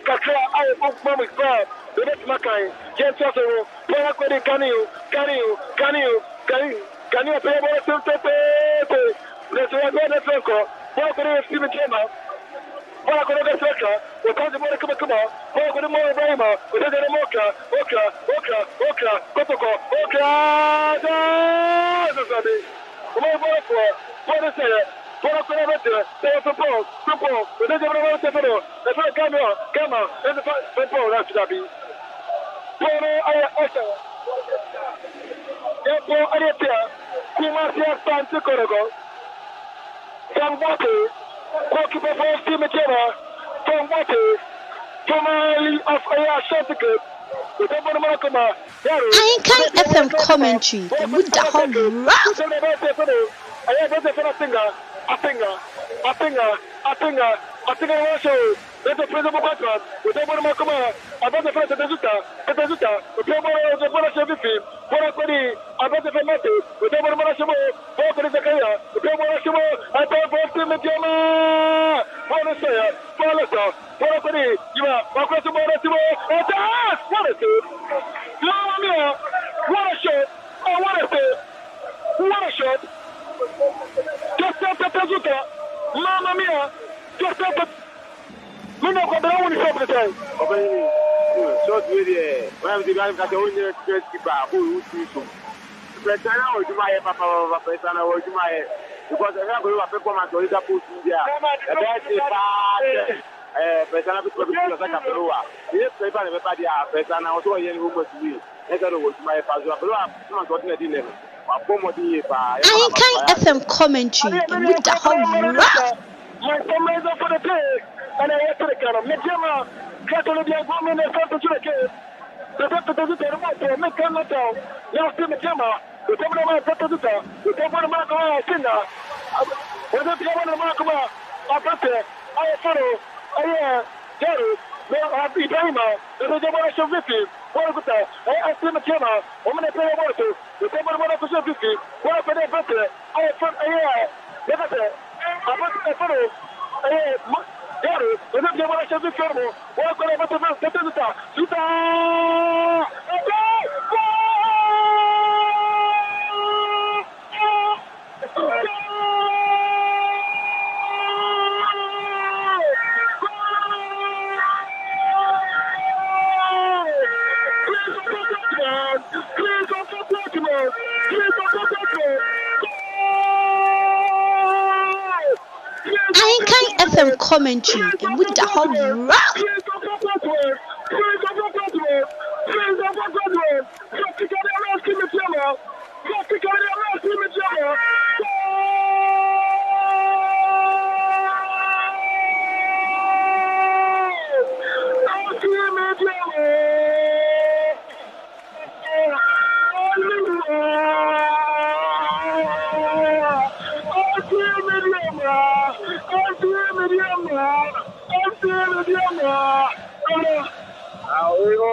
Kakra, I book Mammoth Club, the next Makai, James Sasso, Polaco, can you pay more simple? Let's go to the circle. What could you see the camera? What could you circle? What comes the more come on? What could the more Rama? What is the Moka? Kotoko, what is it? What could I better? They are proposed. What is the that's what camera. There's a football. That's what I mean. Therefore, Arietta, Kumasia Santo Korogo, Tambate, Kokipa for Timotema, Tambate, Tomali of Aya Certificate, with the Monamakama, I ain't FM commentary. The Buddha how rough. I have a finger. I think I also. There's a principal contract with the Monamakama, about the first Tezuta, the Pemoro of the Bonashavi, Bonapari, about the Femati, with the Bonashimo, Bokari Zakaya, the Pemorashimo, I thought for Timotema, Bonasaya, Bolasa, Bonapari, you are Macrosimo, what is it? What a shot! Mamma, just up. Mino Codra only for the time. Short video. When I'm the guy that only who Pretana or Jumaya Papa Pretana or Jumaya because I have a performance or is a post India. Pretana because I can do it. Paper everybody are Pretana also a young woman to me. I don't know what my father someone got a dinner. I can't FM commentary with the whole my family for the pay and I have to the kind of Mijama, Catholic woman and something to the kid. The doctor doesn't tell about to make a letter. Now, Mijama, the governor of the governor of Marco Sinna. When the governor of Marco, I follow, Jerry, Ibrahima, the generation 50. What was that? I asked him a camera, woman I play water, the governor of the 50. What for the better? I found I follow. Jerry, the generation 50. What could I put the Suta? I can't FM commentary with the whole rock.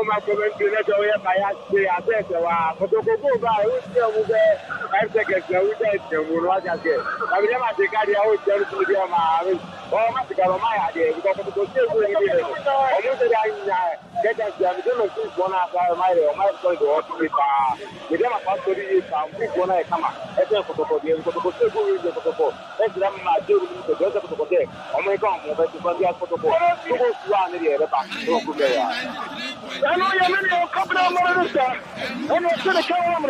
My commentary, I said, but the go by, we 5 seconds, we will watch again. I will never take out the old service to the Amari, or my idea, because of the still going to get us the one after my son to watch with them about 30 years, when I come up. I tell for the body, and for the protocol. Let's them do the rest of the day. Oh my God, but the protocol. You go to run the back. I know you're many of couple of months, and you're going to come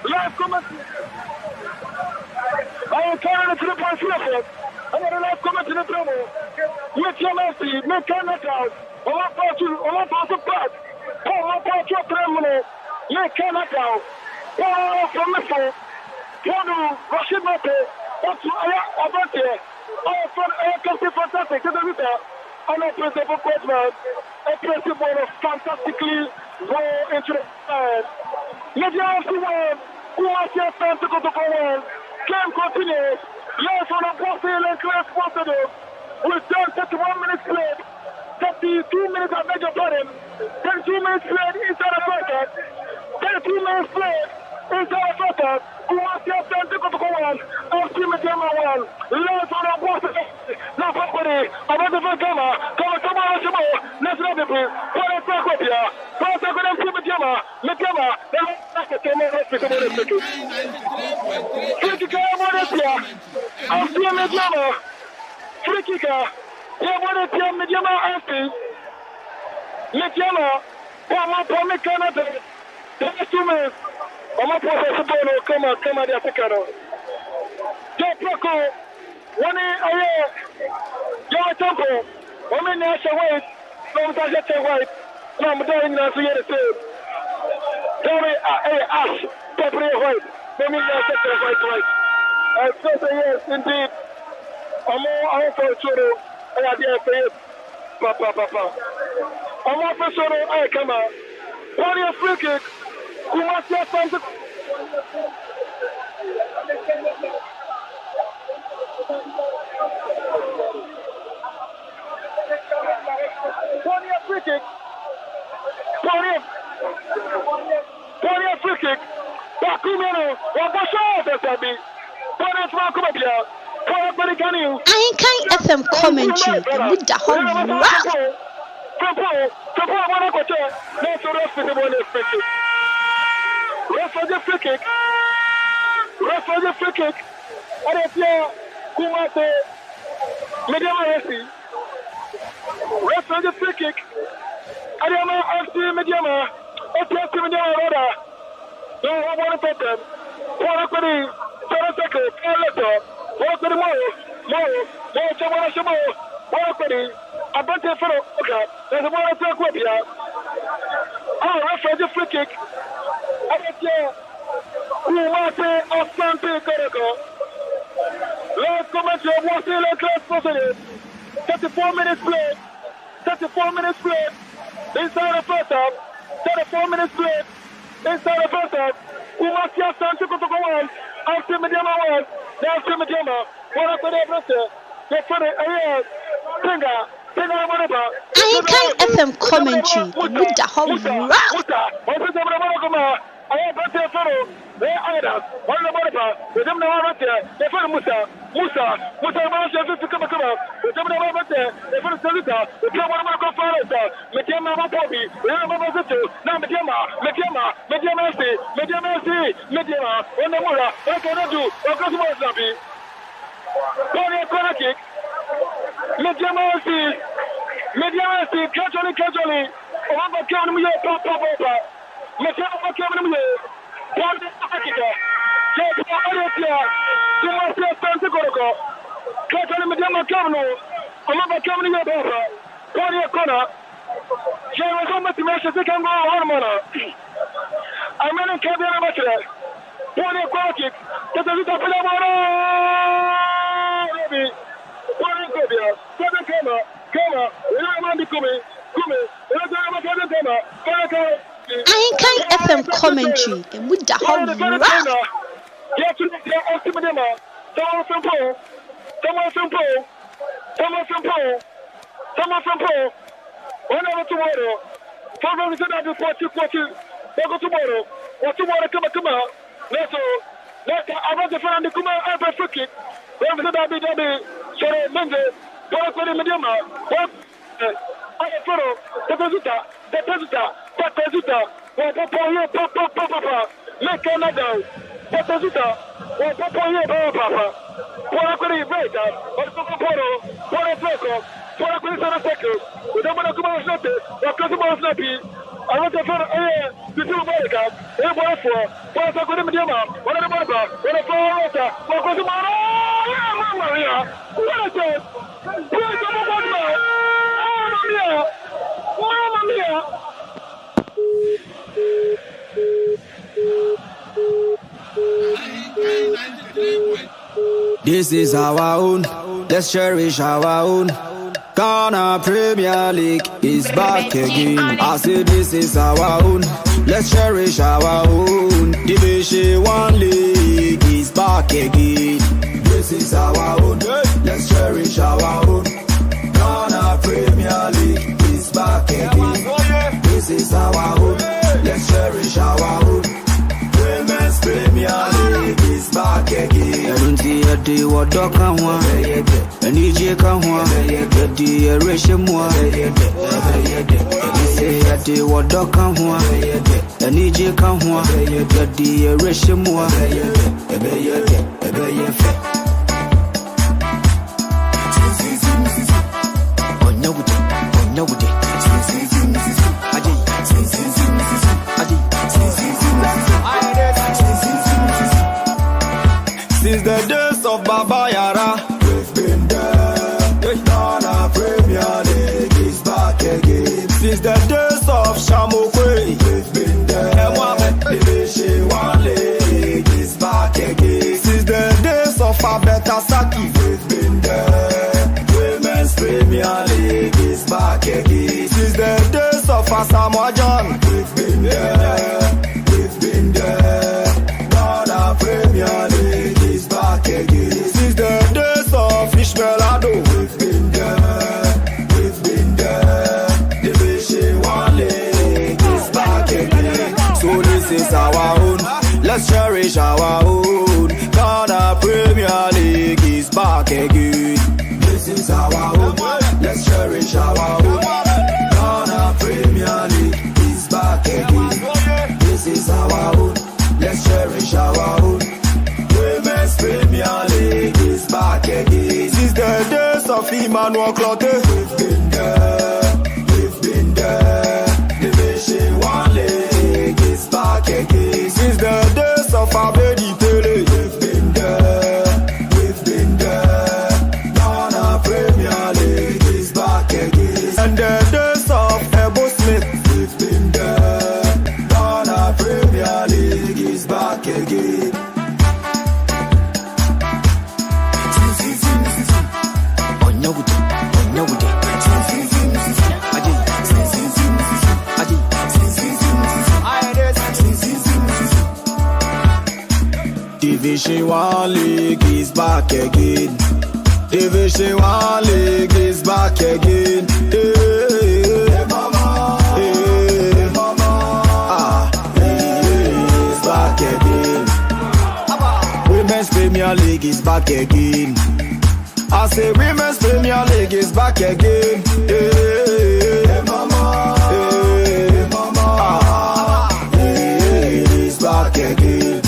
live comment. I am carrying to the point of I'm going to live comment in the promo. Make your mercy, make your neck out. I'm not about you, I'm not about to pass. I'm not about your terminal. Make your neck out. I'm from the phone. I'm Rashid Mate. That's what I about here. I'm from a fantastic. I'm a principal coachman. A principal of fantastically well interested. Majority one, who has your time to go to one, can continue. Yes, on a bossy and class positive. We've done 31 minutes played. 32 minutes, I beg your pardon. 32 minutes played inside the circuit. 32 minutes played inside the circuit. Who has your time to go to one? I'll see me game one. Yes, on a bossy. Now, somebody, about the Gama, come on, let's let it be. What is that with you? What is that with them? Mikama, then that's the game of the free kicker, what is here? I'll see Mikama. Free kicker. Yeah, what is here? Mikama, Anthony. Mikama, one more Canada. That's 2 minutes. I'm not supposed to come on, the Africano. Joe Proco. One Joe Temple, woman national white, no Tajata white, and I'm doing that to get a save. Tell me, Ash, Pepper white, women national white. I said, yes, indeed. I'm all for Choro, and I dare say it. Papa. I'm all for Choro, I come out. Plenty of free kick, who must have something. Plenty of free kick. Bakumeno, I can't FM commentary with the whole rock. Ref for the free kick. And if you Kumate Mediama FC. Referee free kick. Adiama FC Mediama. FC Mediama Roda. No one for them. One for the second. One for the more. Chamana. One for the Abante Fero. Okay. There's a one to Aquabia. Oh, referee free kick. Adiama. Umate Asante Koroko. Let's come into a Wasila class positive. 34 minutes play. 34 minutes play. Inside the first half. 34 minutes play. Inside the first half. Umate Asante Koroko 1. After Mediama 1. After Mediama. What after the brother? They put it ahead. Tinga Manaba. Ain't FM commentary. Muda Musa. I am better fellow. They are one of the with them now there. They found Musa to come up. With them now there. They found Salita. The club of Marco Fares. Mediama Poppy. Mediama. On the Mura. What can I do? What can I do? Corner kick. Mediama. Casually. Over County Papa. Mediama came in here. One Africa. Just Arabia. You must be a Santa Gorgo. Casually Mediama Cavano. Over County Papa. Corner. There was so much message they can go on. I'm in a cabin of Material. One kick. This is a Pilamoro. One Cobia. Seven Kama. We don't want to come. Ain't FM commentary. Muda Someone from Paul. One over tomorrow. Tomorrow. What tomorrow come out. Let's I want to find the Kuma Alpha free kick. When the WW, sorry, Monday, what for the Mediama? What? I follow the Pezuta. What Papa, make another. What Pezuta, what Papa, what I could wait. What Poro, what a Floco, what I could second. We don't want to come out of it. What customer is happy. I want to find the two America. What I could Mediama, what a Baba, what a Florida, what was tomorrow. Maria, what I said. Mamma mia! This is our own, let's cherish our own. Ghana Premier League is back again. I say this is our own, let's cherish our own. Division 1 League is back again. This is our own, let's cherish our own. Ghana Premier League is back again. This is our own, let's cherish our own. Women's Premier League is back again. I don't see a day what dog can want. And EJ can want. The day ration more. Say a day what dog can want. And EJ can want. The day ration more. Since the days of Baba Yara, we've been there. Ghana Premier League is back again. Since the days of Shamokwe, we've been there. Division 1 League is back again. Since the days of Abetasaki, we've been there. Women's Premier League is back again. Since the days of Asamoah John, we've been there. Ghana Premier League is back again. Since the days of Ishmael Ado, we've been there. Division 1 League is back again. So this is our own, let's cherish our own. Ghana Premier League is back again. This is our own, let's cherish our own. Ghana Premier League is back again. This is our own, let's cherish our own. Women's Premier League is back again. Since the days of Emmanuel Clotet. We've been there. Division 1 league is back again. Since the days of Abedi Pele. We've been there. Ghana Premier League is back again. And the days of Ebo Smith. We've been there. Ghana Premier League is back again. Division 1 league is back again. Division 1 league is back again. Hey, mama. Hey, mama. It's back again. Women's Premier League is back again. I say Women's Premier League is back again. Hey, mama. Hey, mama. It's back again.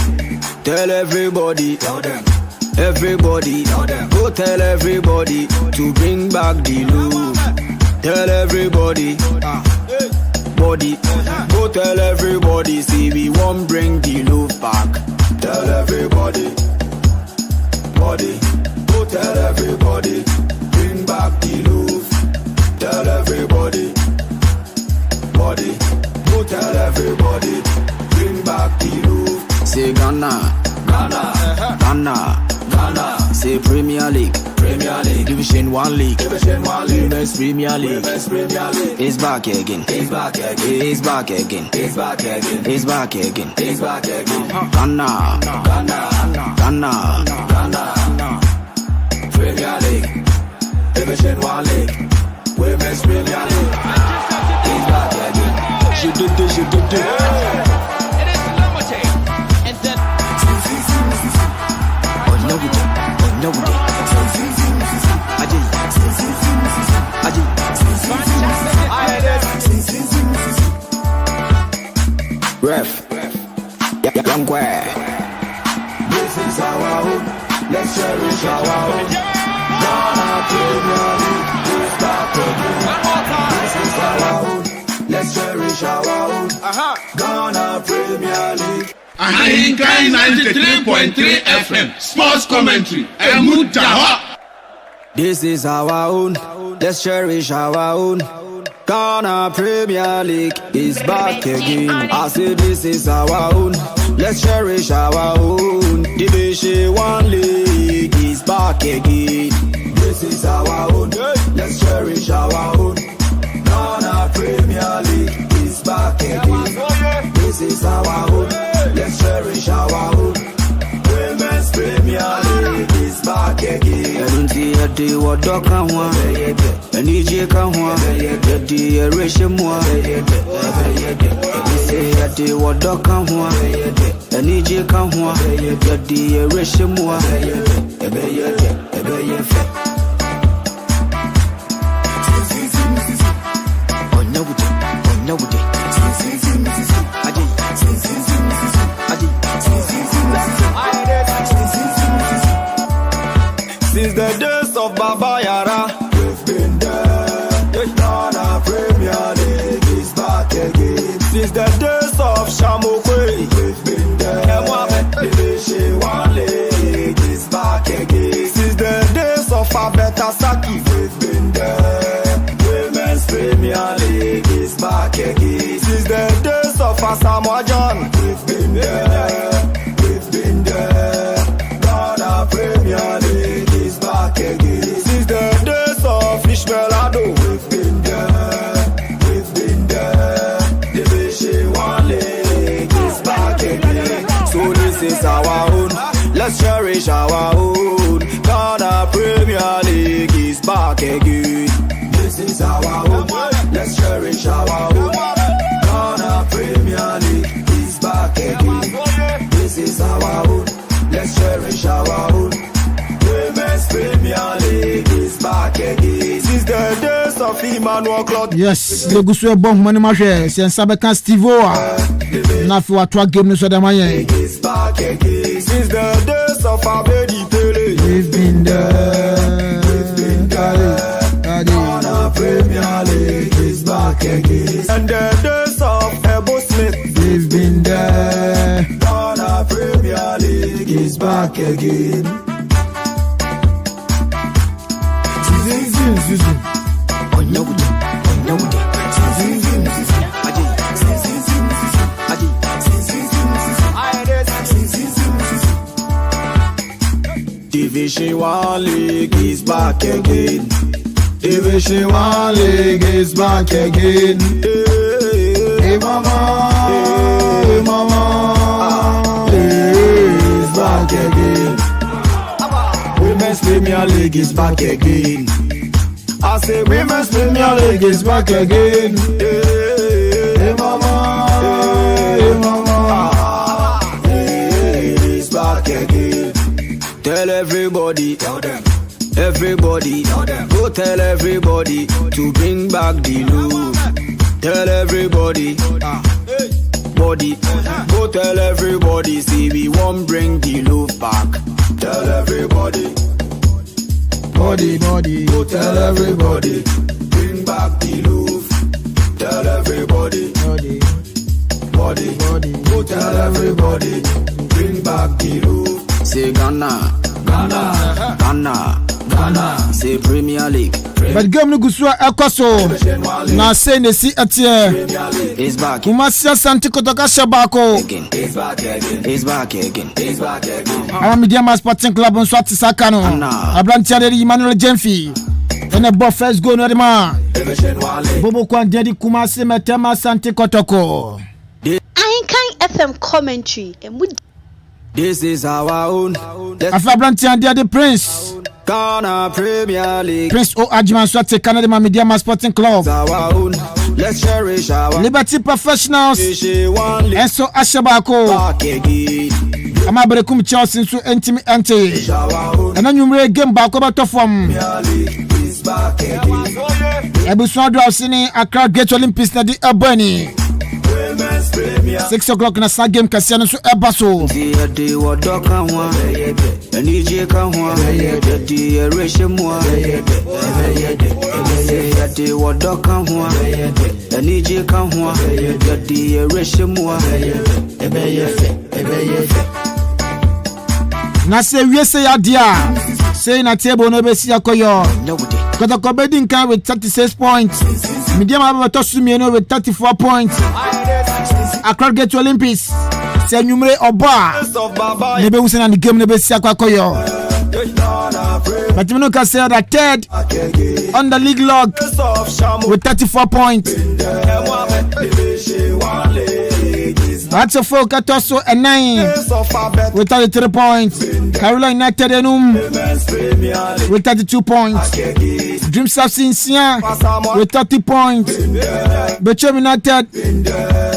Tell everybody, everybody, go tell everybody to bring back the Louvre. Tell everybody, body, go tell everybody, see we won't bring the Louvre back. Tell everybody, body, go tell everybody, bring back the Louvre. Tell everybody, body, go tell everybody, bring back the Louvre. Say Ghana. Say Premier League. Division 1 league. Women's Premier League. It's back again. Ghana. Premier League. Division 1 league. Women's Premier League. It's back again. Je did. Ref, young guy. This is our own. Let's cherish our own. Ghana Premier League is back again. This is our own. Let's cherish our own. Ghana Premier League. Ahinkai 93.3 FM Sports Commentary. This is our own. Let's cherish our own. Ghana Premier League is back again. I say this is our own. Let's cherish our own. Division 1 league is back again. This is our own. Let's cherish our own. Ghana Premier League is back again. This is our own. Let's cherish our own. Women's Premier League is back again. I don't see a day what dog can want. And EJ can want. The day ration more. Say a day what dog can want. And EJ can want. The day ration more. Since the days of Baba Yara, we've been there. Ghana Premier League is back again. Since the days of Shamokwe, we've been there. Division 1 league is back again. Since the days of Abeta Saki, we've been there. Women's Premier League is back again. Since the days of Asamoah John, we've been there. Ghana Premier League is back again. Since the days of Ishmael Ado, we've been there. Division 1 league is back again. So this is our own. Let's cherish our own. Ghana Premier League is back again. This is our own. Let's cherish our own. Ghana Premier League is back again. This is our own. Let's cherish our own. Women's Premier League is back again. Since the days of Emmanuel Clotet. Yes, le gousou bon mani marché, c'est un sabekan Stivoa. Na fi wa 3 game no so da mayen. Is back again. Since the days of Abedi Pele. We've been there. is back again. Division 1 League is back again. Division 1 League is back again. Hey mama, hey mama, is back again. Women's Premier League is back again. I say Women's Premier League is back again. Hey mama, hey mama, is back again. Tell everybody, everybody, go tell everybody to bring back the Louvre. Tell everybody, body, go tell everybody, see we won't bring the Louvre back. Tell everybody, body, go tell everybody, bring back the Louvre. Tell everybody, body, go tell everybody, bring back the Louvre. Say Ghana, Ghana, Ghana, Ghana. Say Premier League. But game no gusua ekoso na say ne si etie It's back. Kumasia Santi Kotoka Shabako Again. It's back again. It's back again. It's back again. our media Sporting Club on Swati Sakano Abrantia Emmanuel Jemfi and a ball first goal no ma Bobo Kwandedi Kumasi Metema Santi Kotoko Ainkan FM commentary. This is our own. Afabrantia and the Prince Ghana Premier League. Prince O Ajman Swati Canada Media Sporting Club. Our own. Let's cherish our Liberty Professionals and so Ashabako. back again. Amaberekum Chelsea so entimi ente. And then you game back over to form. Is back again. Ebusuadu Ausini Accra Great Olympics na di Ebony. Women's Premier 6 o'clock na sa game Kasiano so Ebaso. the Wadoka one, and EJ Kanwa, the Reshimwa, the Wadoka one, and EJ Kanwa, the Reshimwa. Na se we say adia. Say na table no be si akoyo. Kotoko Bedin can with 36 points. Medium Abato Sumieno with 34 points. Accra Great Olympics. Say numero Oba. Nebe Usen and the game nebe si akoyo. But you know can say that third on the league log with 34 points. That's a 4 also a 9 with 33 points. Carolina United Enum with 32 points. Dreams of Cincia with 30 points. Bechem United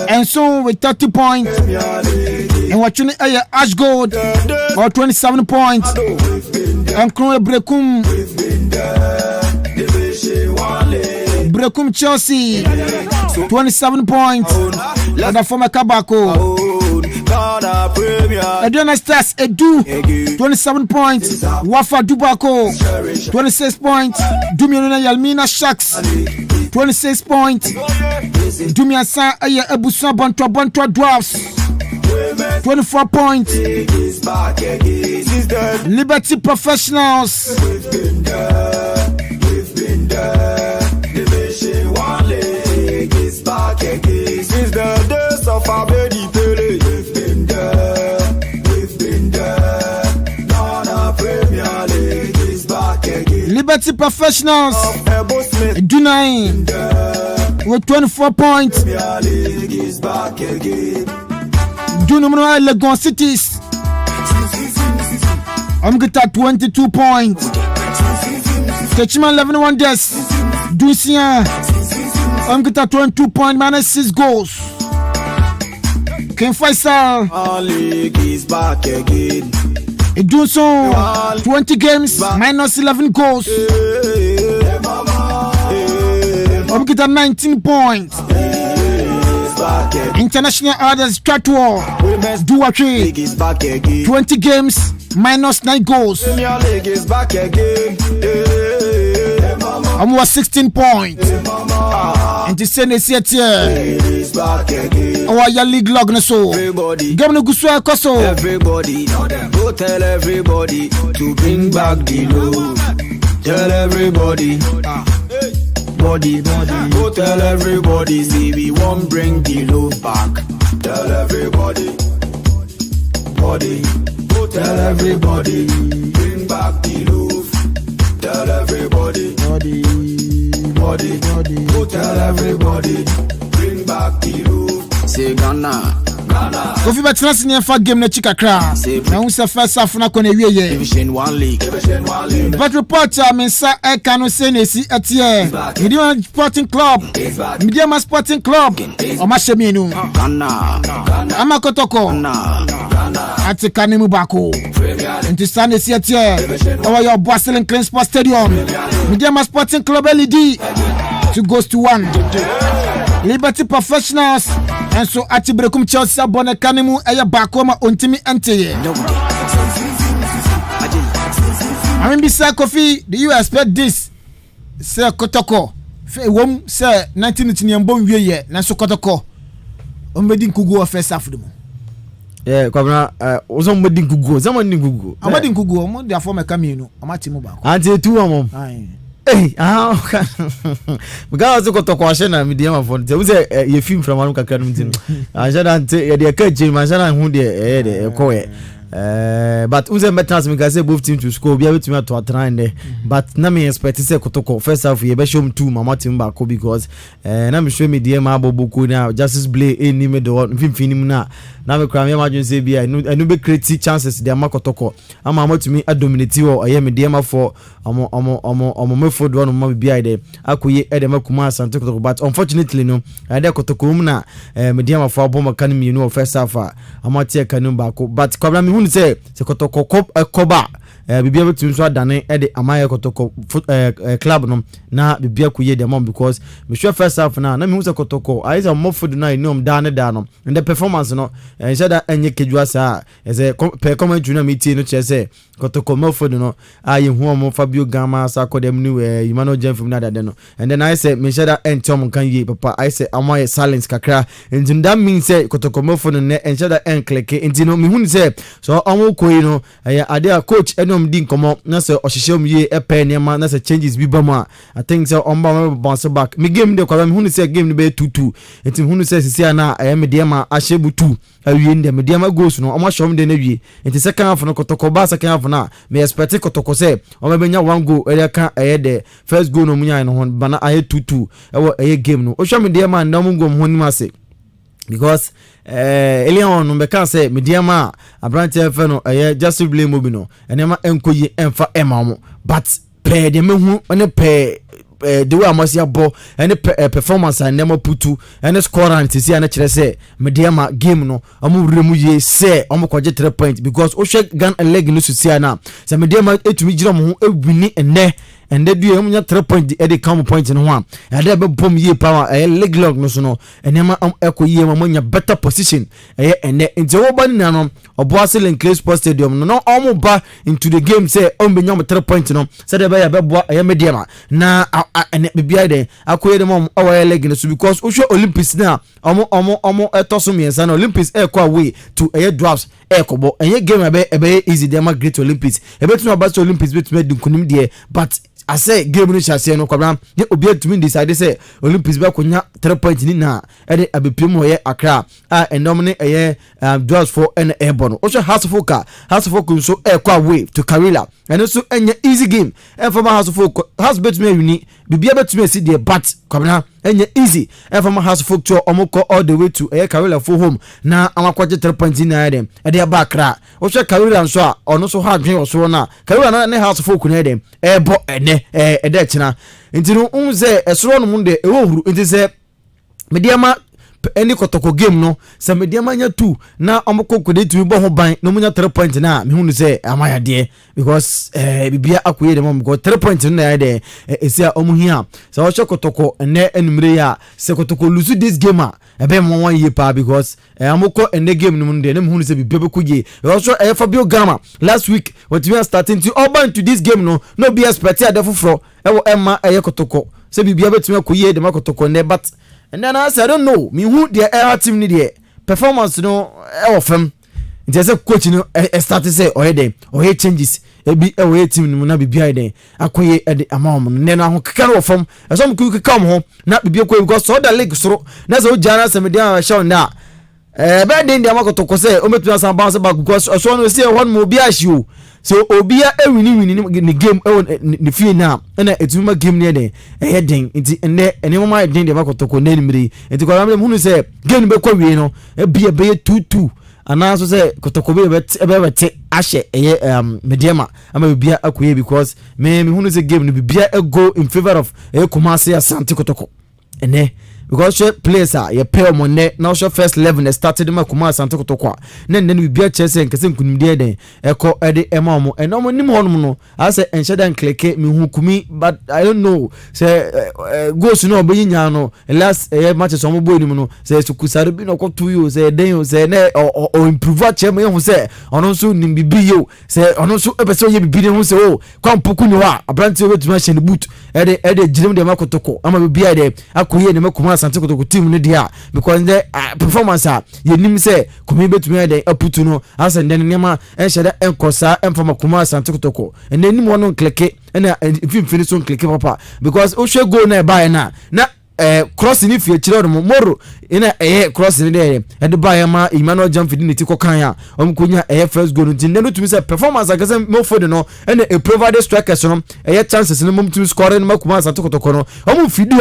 and so with 30 points. And watching Ash Gold or 27 points. And Kroe Brekum Chelsea 27 points. And the former Kabako. Adriana Stars Edu 27 points. Wafa Dubako 26 points. Dumiana Yalmina Sharks 26 points. Dumia San Ebusa Bonto Dwarfs 24 points. Liberty Professionals Division 1 League is back again. Since the days of Abedi Pele, we've been there. Ghana Premier League is back again. Liberty Professionals Ebo Smith Dunai with 24 points. Premier League is back again. Dunumno Legon Cities Omgita 22 points. Kechima 11 Wonders Dusia Omgita 22 points minus 6 goals. King Faisal League is back again. Edunso 20 games minus 11 goals. Omgita 19 points. International Others Stratwar Duwache League is back again. 20 games minus 9 goals. Premier League is back again. Almost 16 points. And to send a set here. Our your league log no so. Game no guswa koso. Everybody, go tell everybody to bring back the load. Tell everybody, body, go tell everybody, see we won't bring the load back. Tell everybody, body, go tell everybody, bring back the load. Tell everybody, body, go tell everybody, bring back the load. Say Ghana. Kofi betina senior fa game na chikakra. Na unsa first half na kone wiye. Division 1 league. But reporter mensa e kanu senesi atie. Mediama Sporting Club. Mediama Sporting Club. O ma shemienu. Ama kotoko. Ati kanimu bako. Into senesi atie. Owa your Brazilian Clean Sport Stadium. Mediama Sporting Club LED. 2 goes to 1. Liberty Professionals. And so at Brekum Chelsea Bonne Kanimu Aya Bakoma Untimi Ante. I mean, beside Kofi, do you expect this? Sir Kotoko. Wom, sir, 19 bon ye, Nanso Kotoko. Umbedin Kugo first half them. Yeah, Kwabena, Ozom Medin Kugo, someone in Kugo. I'm wedding Kugo, their former Camino, Amatimu Bako. Until 2 mom. Hey, because I got to question and medium of there was a film from Anuka Carrington. I said, "The catching my son who the coy." But who's a better because they both team to score, be able to to try there. But Nami expect to say Kotoko first half, we be show 2 Mama Timbako because I'm sure me dear Mabo Boku now, Justice Blay in him the one, Finimuna. Now we cry emergency be I know be create chances the Makotoko. I'm about to me a dominatio I am a dear for omo food one of my be there. Akuye Edema Kuma Santoko, but unfortunately no, I de Kotokumna medium for bomb academy, you know, first half Amatia Kanubako, but Kobami who say Kotoko Koba. Be able to ensure dane the Amaya Kotoko club no na be kuye the mom because me sure first half na me who's a Kotoko I is a more food na no dane dano and the performance no and said that enye kedua sa as a per comment junior meeting no chese Kotoko more food no ayi hu mo Fabio Gama sa ko dem new Emmanuel Jen from na no and then I say me said that entom kan ye papa I say Amaya silence kakra and that means say Kotoko more food no and said that en click and no me hu say so omo koyi no ade coach din komo na se ohihye ye epe niam na se changes bi bama I think so on bounce back me game de kwa me hunu se game no be 2-2 enti hunu se sisi na me de ma ahyebu 2 awie ndem de ma goals no omo shom de na wie enti second half no Kotoko ba second half na me expect Kotoko se o be nya 1 goal ere ka de first goal no munya no hon bana aye 2-2 e game no o shom de ma na mu gom honi ma se because Elion no be can say mediama abranche fe no just blame mobi no enema enkoyi emfa emamo but pe de mehu ne pe the way amasia bo any performance and never putu any score and see and kire say mediama game no amu remu ye say amu kwaje 3 points because o shake gan leg no susia na say mediama etumi gira mo ho ewini enne and they do nya 3 point the come point in one and they be bom ye power leg log no so no enema ekoye ma nya better position enne nti wo bani na no Oboasile Clean Sport Stadium no omo ba into the game say on be nya 3 point no say they be boa mediama na ene bibia de akoye de mom away leg no so because o show Olympics na omo etoso miensa na Olympics kwa away to drafts ekobo enye game ebe easy dem Great Olympics ebe tunu about Olympics bet me dunkunim de but I say game no chase no kwabra ye obi atumi decide say Olympics be konya 3 point ni na ede abepiem ho ye Accra enom ne draws for an airborne o so Hasfoka nso kwa away to Karila and so enye easy game and for Hasfoka has bet me uni bibia betumi see there but kwabra enye easy and from Hasfoka to omoko all the way to Karila for home na amakwaje 3 point ni na dem ede ba Accra o so Karila nso a ono so ha dwen o so na Karila na ne Hasfoka na dem ebo ene ede china ntino unze esoro no munde ewohuru ntise mediama any Kotoko game no se mediama nya 2 na omokokode tumi bo ho ban no munya 3 point na me hunu se amaya de because bibia akoye de mom go 3 point na ya de esia omuhia se wo Kotoko ene enumre ya se Kotoko lose this game a ebe mo wan ye pa because amoko ene game no munde na me hunu se bibia be kuje also Fabio Gama last week when we are starting to all ban to this game no be expect ya de foforo ewo emma eye kotoko se bibia betumi akoyie de makotoko ne but and then I don't know me who the air team ni de performance no ewo fam nti se coach no start say oyede oye changes ebi ewo team no na bibia den akoye de amount no ne no ho keka no fam eso mku keka mo ho na bibia ko because so the league soro na se o jana se me dia show na be den dia makotoko say o metu asan bounce back because so no say one mo bia hio so obia wini ni game ni fie na na etuma game ne den den nti ene mama den dia makotoko na nimri nti kwa me hunu say game be kwa wie no bia be 2-2 ana so say kotoko be bete ahye mediama ama bia akoye because me hunu say game no bia go in favor of Kumasi Asante Kotoko ene because players are ye pay mo ne now show first 11 started ma Kumasi Asante Kotoko na we bia chese nkese nkunimde den eko ede ema mo eno mo nim honum no ase ensheda nkleke me hukumi but I don't know say goals no obeyinya no last matches so mo boy nim no say sukusare bi no ko 2 yo say den yo say na o improve chem ye hu say ono so nim bibi yo say ono so epese ye bibi hu say o kwampoku ni wa abranti obetuma hye ne boot ede jirim de makotoko ama bibi ade akoye ne makuma Asante Kotoko team ne dia because the performance ye nim say kumi betumi ade aputu no asa den nema enhyeda enkosa enfama kuma Asante Kotoko ene nim wono kleke ena fimfini so kleke papa because o hwe go na buy na cross ni fie chiro no moro ina cross ni de ede buy ma Emmanuel Jamfidi ni ti kokan ya omkunya first goal nti ne no tumi say performance akase mo fodi no ena a provided strikers no chances no mum tumi score no makuma Asante Kotoko no omu fidi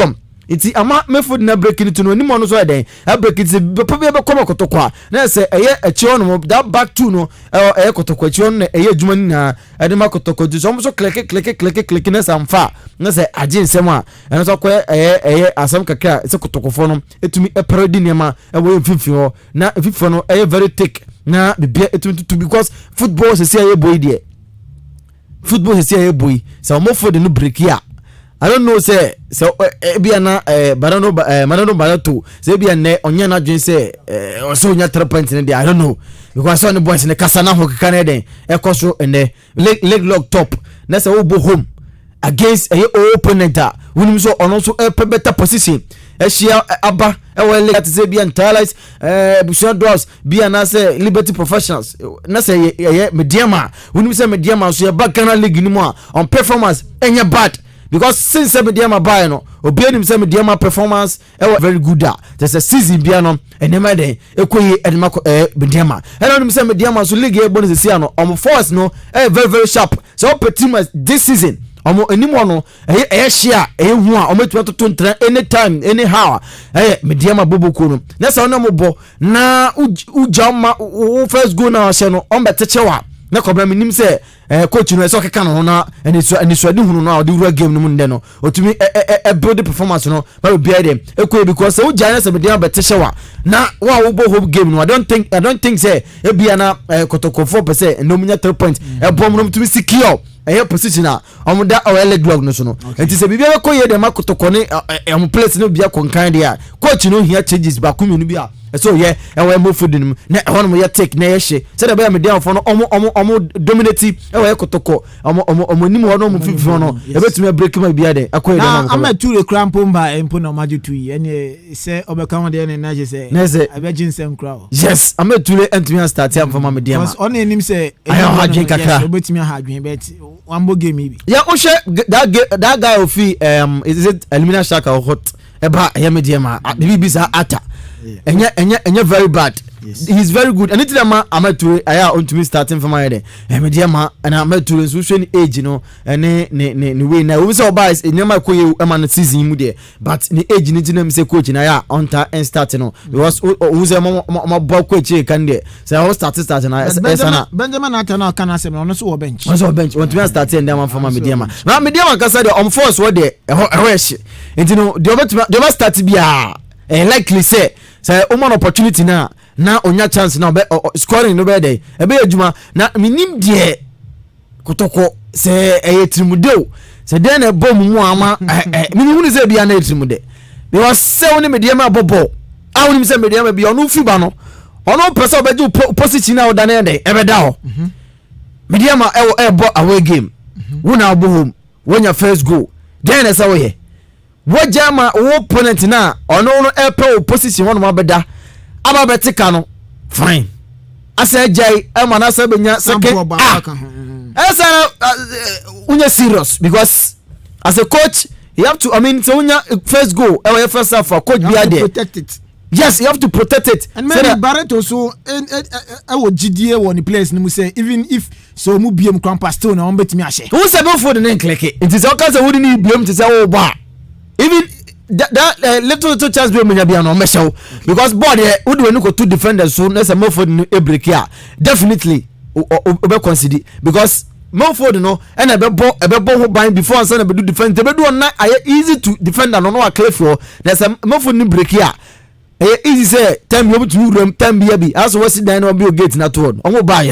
iti ama mefod na break it no ni mo no so den a break it be pa be koma kotoko na se achi ono that back two no kotoko achi ono adwuma ni na ade ma kotoko ju so click na samfa na se agin sem a eno so ko asam kakra se kotoko fo no etumi parody nema we mfifi ho na mfifi no very thick na bibia etumi to because football se say boy there football se say boy so mo fod no break here I don't know say so biana Badano Barato say biana onya na dwen say so onya 3 points in there I don't know because so the boys in the kasana ho keka den e koso ene leg lock top na say obo home against a opponent wonu so ono so better position eshia aba we leg say bian Starlight Bushon Doors biana say Liberty Professionals na say mediama wonu say mediama so back Ghana league ni mo on performance enya bad because since Mediama buy no obianim say Mediama performance very good there's a season bia no enema den ekoyi edema Mediama and say Mediama so league e bonus see no force no very sharp so opportunity this season anymore no share hu a ometu to ntra anytime anyhow Mediama boboku no na say no mo na ujama first go na she no ombetechewa na kobra minim say coach no so keka no na ani so ade hunu no ade wura game no mu nde no otumi build the performance no ba bia dem ekoy because o jana se Mediama beteshewa na wa wo bo hope game no I don't think say e bia na Kotoko 4% no munya 3 points e bom no tumi secure position a omoda leg dog no so no enti se bibia ko ye dem Kotoko ne place no bia konkan dia coach no hia changes ba kumi no bia so yeah we move food nim na hono mo ye take na ye hye se da ba Mediama for no omo dominate we Kotoko omo nim hono mo fifi hono e betumi break ma bia den akoye dem ama tu le crampo mba empo na maji tu yi ene se obeka ho de na je se abegin sem kra yes ama tu le entumi start am for ma Mediama because on enim se hadwen kakra obetumi hadwen bet wambo game bi yeah o she that guy of is it Elimina Shaka or hot eba ya Mediama bibi sa ata enya very bad. Yes. He's very good. Anything amateur aya on to me starting from my day. Mediama and amateur so show age no ne way na we say oba is nyama koye man season mu there but the age ni tinam say coach na ya on ta and start no because we say ma ball coach kan there say I start na Benjamin Atana kan asem no so bench on to me start and dem from Mediama na Mediama ka say on force what there ehwe enti no the over start bia likely say woman opportunity na onya chance na scoring no be dey e be adwuma na minim de Kotoko say trimude say den e bom mu ama minim hu say bia na trimude be was say woni Mediama bobo awoni say Mediama bia ono fiba no ono pese obeju position na oda na dey e be da ho Mediama e bo away game wona bo home wonya first goal den esa wo ye wo jama wo opponent na ono no epe opposition wono mabeda aba betika no fine asa jai e mana sa benya second esa unya serious because as a coach you have to so unya first goal e first half for coach be there protect it. Yes, you have to protect it. And maybe Barrett also I would GDA one the players ni say even if so mu biem krampa still na on betimi ahye. Who say no for the name click it. It is all kinds of wouldn't need blame to say oh ba. Even that little chance be me bia no mesho because board here would we no go two defenders so na say more for the break here. Definitely we consider because Moford no and a bebo who bind before and son be do defend. They be do na easy to defend and no clear for. There's a Moford ni break here. Easy say time you to room time be as was sit down on be gate na to on buy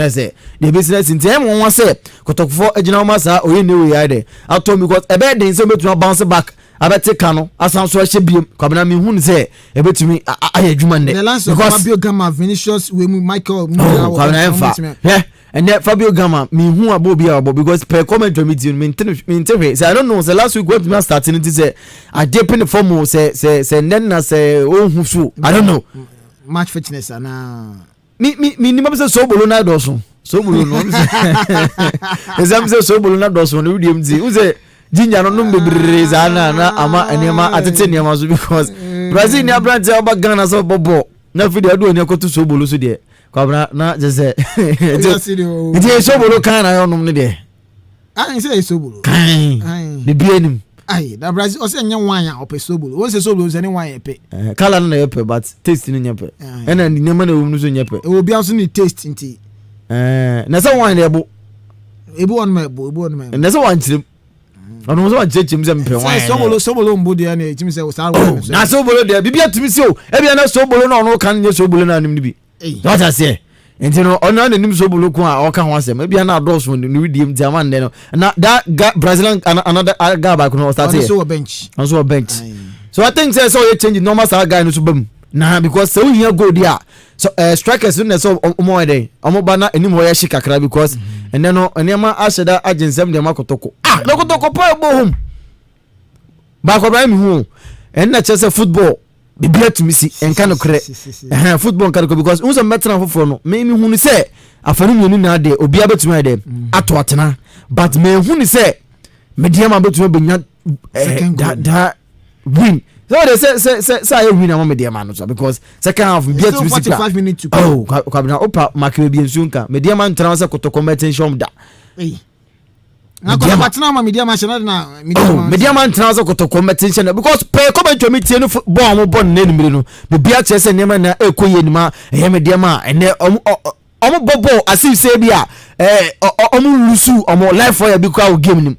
say the business in time one say kotokfo ejina masa oye ne we yade atom because e be den say betuma bounce back abete kano asan so hye biem kwabena me hun say e betumi ayadwuma ne because Fabio Gama Vinicius we Michael kwabena enfa yeah and then Fabio Gama me hu abobi abo because per comment meeting me say I don't know say last week when we starting it say I dip in the form say then na say oh hu I don't know match fitness na me ni mabse so bolo na doso so bolo no exam say so bolo na doso no we dem zi say ginger no bebree za na ama enema atete enema so because Brazil ni abrante oba Ghana so bobo na video do oni akoto so bolo so de kwabra na je say je so bolo kan na yo nom ne de say so bolo kan de bienim ai da Brazil o say nya wan ya ope so bolo o say so bolo say ni wan ya pe kala na ya pe but taste ni nya pe ena ni nema na wonu so nya pe e wo bia so ni taste nti na say wan na ebo on ma ebo on ma na say wan chim ono so wan chim say mpe wan so bolo mbo de na chim say o sa wan na so bolo de bibia timi si o e bia na so bolo na ono kan nya so bolo na anim ni bi what I say entino ono na nim so bolo ko a o kan ho asem e bia na adults ni we dim ti amande no na that Brazilian another guy back no start here so a bench so I think say so you change normal star guy no so bam na because so here go there so strikers no so omo dey omo ba na enim ho ya shi kakra because and then no enema asheda agensem dem akotoko no kotoko pa bo home ba ko ba mi hu en na chese football bibia to me see en kan kre football kan ko because unso metra foforo no me hu ni say afani mi na de obi abetuma de ato atena but me hu ni say me dia ma betuma benya that win so they say I win am me dia ma no so because second half bibia to me see 45 minutes to go kwabna opa makwe bi ensunka me dia ma ntra se kotoko metension da na ko patna ma media man channel na media man transfer kotoko metension because per comment to meet no bon mo bon na nimire no bibia che se nema na ekoye nima e media man ene omo bobo asif se bia omo lusu omo life for ya bi kwa game nim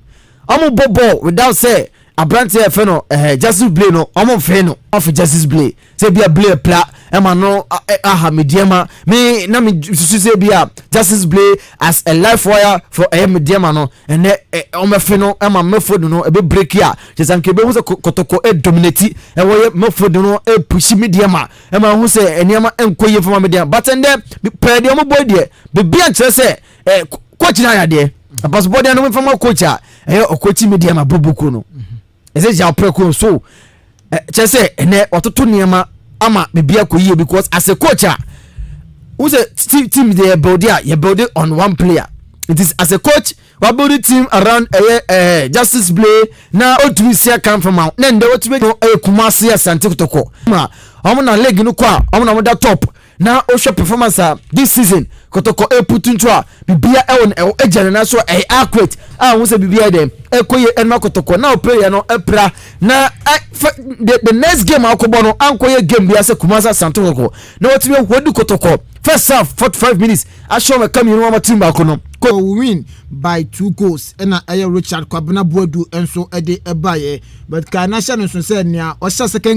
omo bobo without say abrante e fe no justice play no omo fe no of justice play se bia play pla e ma no aha media man me na me susu se bia justice play as a life wire for media man no and omo fe no e ma mefod no e be break ya je sanke be hu se kotoko e dominate e wo mefod no e push media man e ma hu se eniama enkoye for media but and per de omo boy de be bia nche se coach na ya de because boy no from coach a coach media man bubuku no ese ja preko so che se ene ototo niema ama bibia koyie because as a coach who say team they build it on one player. It is as a coach we build a team around justice play na otumi sia come from out na nde otumi no Kumasi Asante Kotoko ma omo na leg no kwa omo na moda top na o show performance this season Kotoko put into a bibia ejere na so accurate who say bibia dem ekoye enma Kotoko na player no epra na the next game akobo no ankoye game bia say Kumasi Asante Kotoko na otumi wodi Kotoko first half 45 minutes I show me come you know my team back no win by 2 goals and Richard Kwabena Boadu and so ede ebaye but Kanasha no so say nia o second